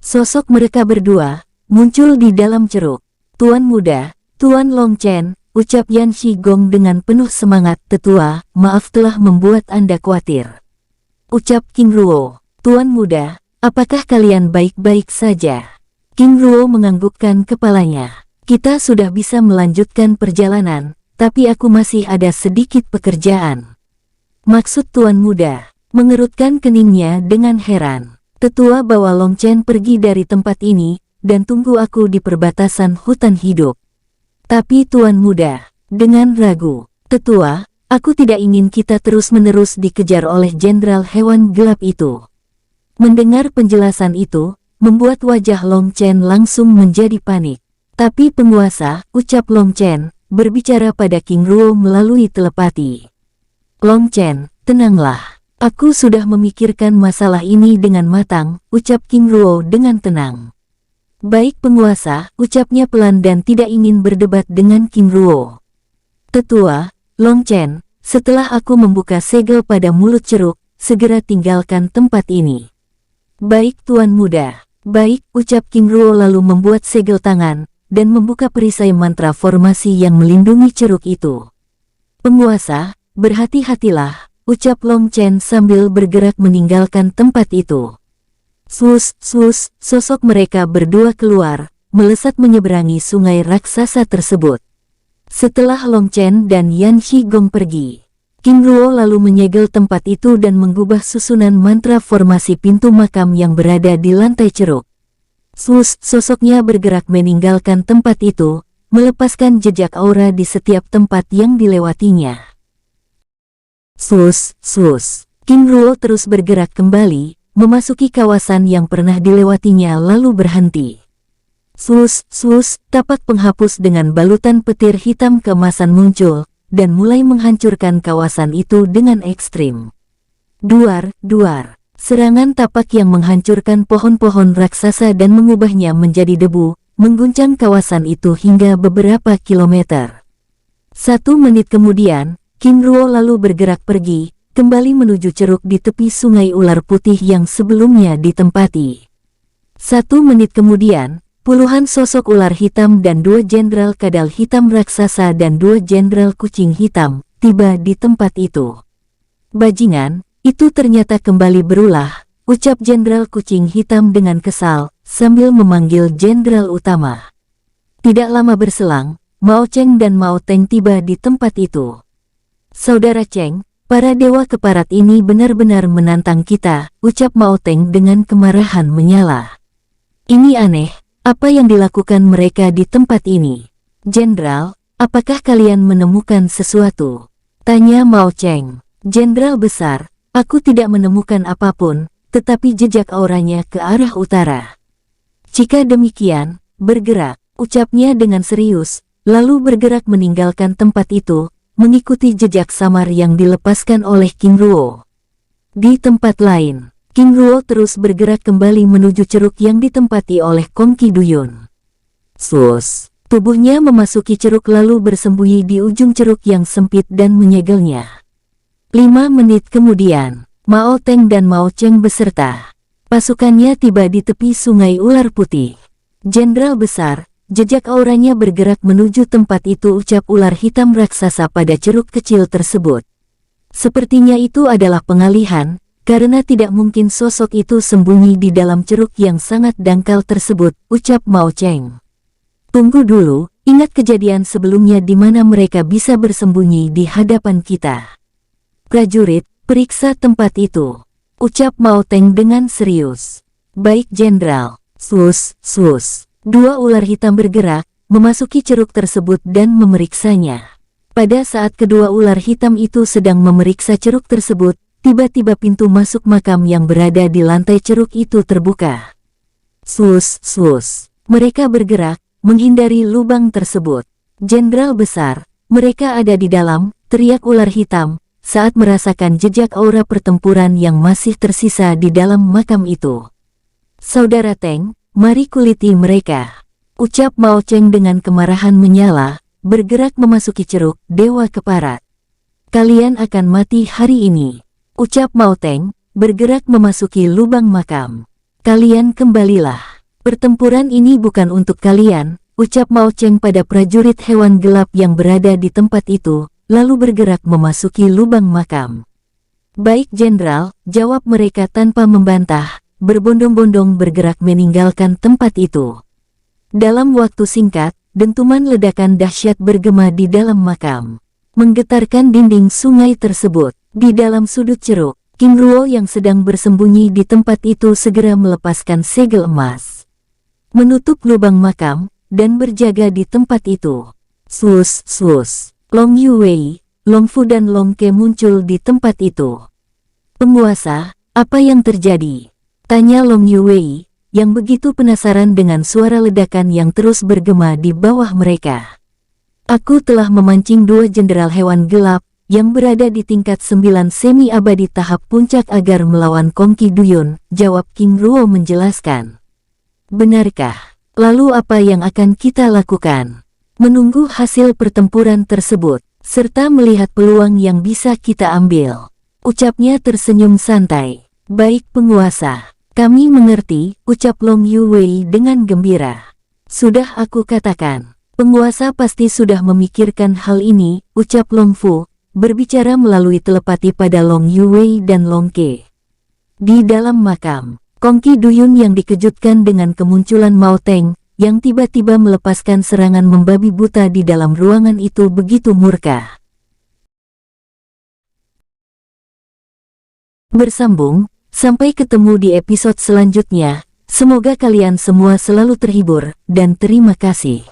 sosok mereka berdua muncul di dalam ceruk. Tuan muda, Tuan Long Chen, ucap Yan Shigong dengan penuh semangat. Tetua, maaf telah membuat Anda khawatir. Ucap King Ruo. Tuan muda, apakah kalian baik-baik saja? King Ruo menganggukkan kepalanya. Kita sudah bisa melanjutkan perjalanan, tapi aku masih ada sedikit pekerjaan. Maksud Tuan muda? Mengerutkan keningnya dengan heran. Tetua bawa Long Chen pergi dari tempat ini, dan tunggu aku di perbatasan hutan hidup. Tapi Tuan muda, dengan ragu, Tetua, aku tidak ingin kita terus-menerus dikejar oleh jenderal hewan gelap itu. Mendengar penjelasan itu, membuat wajah Long Chen langsung menjadi panik. Tapi penguasa, ucap Long Chen, berbicara pada King Ruo melalui telepati. Long Chen, tenanglah. Aku sudah memikirkan masalah ini dengan matang, ucap King Ruo dengan tenang. Baik penguasa, ucapnya pelan dan tidak ingin berdebat dengan King Ruo. Tetua, Long Chen, setelah aku membuka segel pada mulut ceruk, segera tinggalkan tempat ini. Baik Tuan muda, baik, ucap King Ruo lalu membuat segel tangan, dan membuka perisai mantra formasi yang melindungi ceruk itu. Penguasa, berhati-hatilah, ucap Long Chen sambil bergerak meninggalkan tempat itu. Sus, sosok mereka berdua keluar, melesat menyeberangi sungai raksasa tersebut. Setelah Long Chen dan Yan Shigong pergi, King Ruo lalu menyegel tempat itu dan mengubah susunan mantra formasi pintu makam yang berada di lantai ceruk. Sosoknya bergerak meninggalkan tempat itu, melepaskan jejak aura di setiap tempat yang dilewatinya. King Ruo terus bergerak kembali, memasuki kawasan yang pernah dilewatinya lalu berhenti. Tapak penghapus dengan balutan petir hitam keemasan muncul, dan mulai menghancurkan kawasan itu dengan ekstrim. Duar, serangan tapak yang menghancurkan pohon-pohon raksasa dan mengubahnya menjadi debu, mengguncang kawasan itu hingga beberapa kilometer. 1 menit kemudian, King Ruo lalu bergerak pergi, kembali menuju ceruk di tepi sungai ular putih yang sebelumnya ditempati. 1 menit kemudian, puluhan sosok ular hitam dan 2 jenderal kadal hitam raksasa dan 2 jenderal kucing hitam tiba di tempat itu. Bajingan, itu ternyata kembali berulah, ucap jenderal kucing hitam dengan kesal, sambil memanggil jenderal utama. Tidak lama berselang, Mao Cheng dan Mao Teng tiba di tempat itu. Saudara Cheng, para dewa keparat ini benar-benar menantang kita, ucap Mao Teng dengan kemarahan menyala. Ini aneh. Apa yang dilakukan mereka di tempat ini? Jenderal, apakah kalian menemukan sesuatu? Tanya Mao Cheng. Jenderal besar, aku tidak menemukan apapun, tetapi jejak auranya ke arah utara. Jika demikian, bergerak, ucapnya dengan serius, lalu bergerak meninggalkan tempat itu, mengikuti jejak samar yang dilepaskan oleh King Ruo. Di tempat lain, King Ruo terus bergerak kembali menuju ceruk yang ditempati oleh Kong Qi-duyun. Sus, tubuhnya memasuki ceruk lalu bersembunyi di ujung ceruk yang sempit dan menyegelnya. 5 menit kemudian, Mao Teng dan Mao Cheng beserta pasukannya tiba di tepi Sungai Ular Putih. Jenderal besar, jejak auranya bergerak menuju tempat itu, ucap ular hitam raksasa pada ceruk kecil tersebut. Sepertinya itu adalah pengalihan, karena tidak mungkin sosok itu sembunyi di dalam ceruk yang sangat dangkal tersebut, ucap Mao Cheng. Tunggu dulu, ingat kejadian sebelumnya di mana mereka bisa bersembunyi di hadapan kita. Prajurit, periksa tempat itu, ucap Mao Teng dengan serius. Baik Jenderal. Sus. Dua ular hitam bergerak, memasuki ceruk tersebut dan memeriksanya. Pada saat kedua ular hitam itu sedang memeriksa ceruk tersebut, tiba-tiba pintu masuk makam yang berada di lantai ceruk itu terbuka. Sus. Mereka bergerak, menghindari lubang tersebut. Jenderal besar, mereka ada di dalam, teriak ular hitam, saat merasakan jejak aura pertempuran yang masih tersisa di dalam makam itu. Saudara Teng, mari kuliti mereka, ucap Mao Cheng dengan kemarahan menyala, bergerak memasuki ceruk Dewa Keparat. Kalian akan mati hari ini, ucap Mao Teng, bergerak memasuki lubang makam. Kalian kembalilah. Pertempuran ini bukan untuk kalian, ucap Mao Cheng pada prajurit hewan gelap yang berada di tempat itu, lalu bergerak memasuki lubang makam. Baik Jenderal, jawab mereka tanpa membantah, berbondong-bondong bergerak meninggalkan tempat itu. Dalam waktu singkat, dentuman ledakan dahsyat bergema di dalam makam, menggetarkan dinding sungai tersebut. Di dalam sudut ceruk, King Ruo yang sedang bersembunyi di tempat itu segera melepaskan segel emas, menutup lubang makam, dan berjaga di tempat itu. Sus. Long Yuwei, Long Fu dan Long Ke muncul di tempat itu. Penguasa, apa yang terjadi? Tanya Long Yuwei, yang begitu penasaran dengan suara ledakan yang terus bergema di bawah mereka. Aku telah memancing 2 jenderal hewan gelap, yang berada di tingkat 9 semi-abadi tahap puncak agar melawan Kong Qi-duyun, jawab King Ruo menjelaskan. Benarkah? Lalu apa yang akan kita lakukan? Menunggu hasil pertempuran tersebut, serta melihat peluang yang bisa kita ambil, ucapnya tersenyum santai. Baik penguasa. Kami mengerti, ucap Long Yuwei dengan gembira. Sudah aku katakan, penguasa pasti sudah memikirkan hal ini, ucap Long Fu, berbicara melalui telepati pada Long Yuwei dan Long Ke. Di dalam makam, Kong Qi-duyun yang dikejutkan dengan kemunculan Mao Teng, yang tiba-tiba melepaskan serangan membabi buta di dalam ruangan itu begitu murka. Bersambung. Sampai ketemu di episode selanjutnya, semoga kalian semua selalu terhibur, dan terima kasih.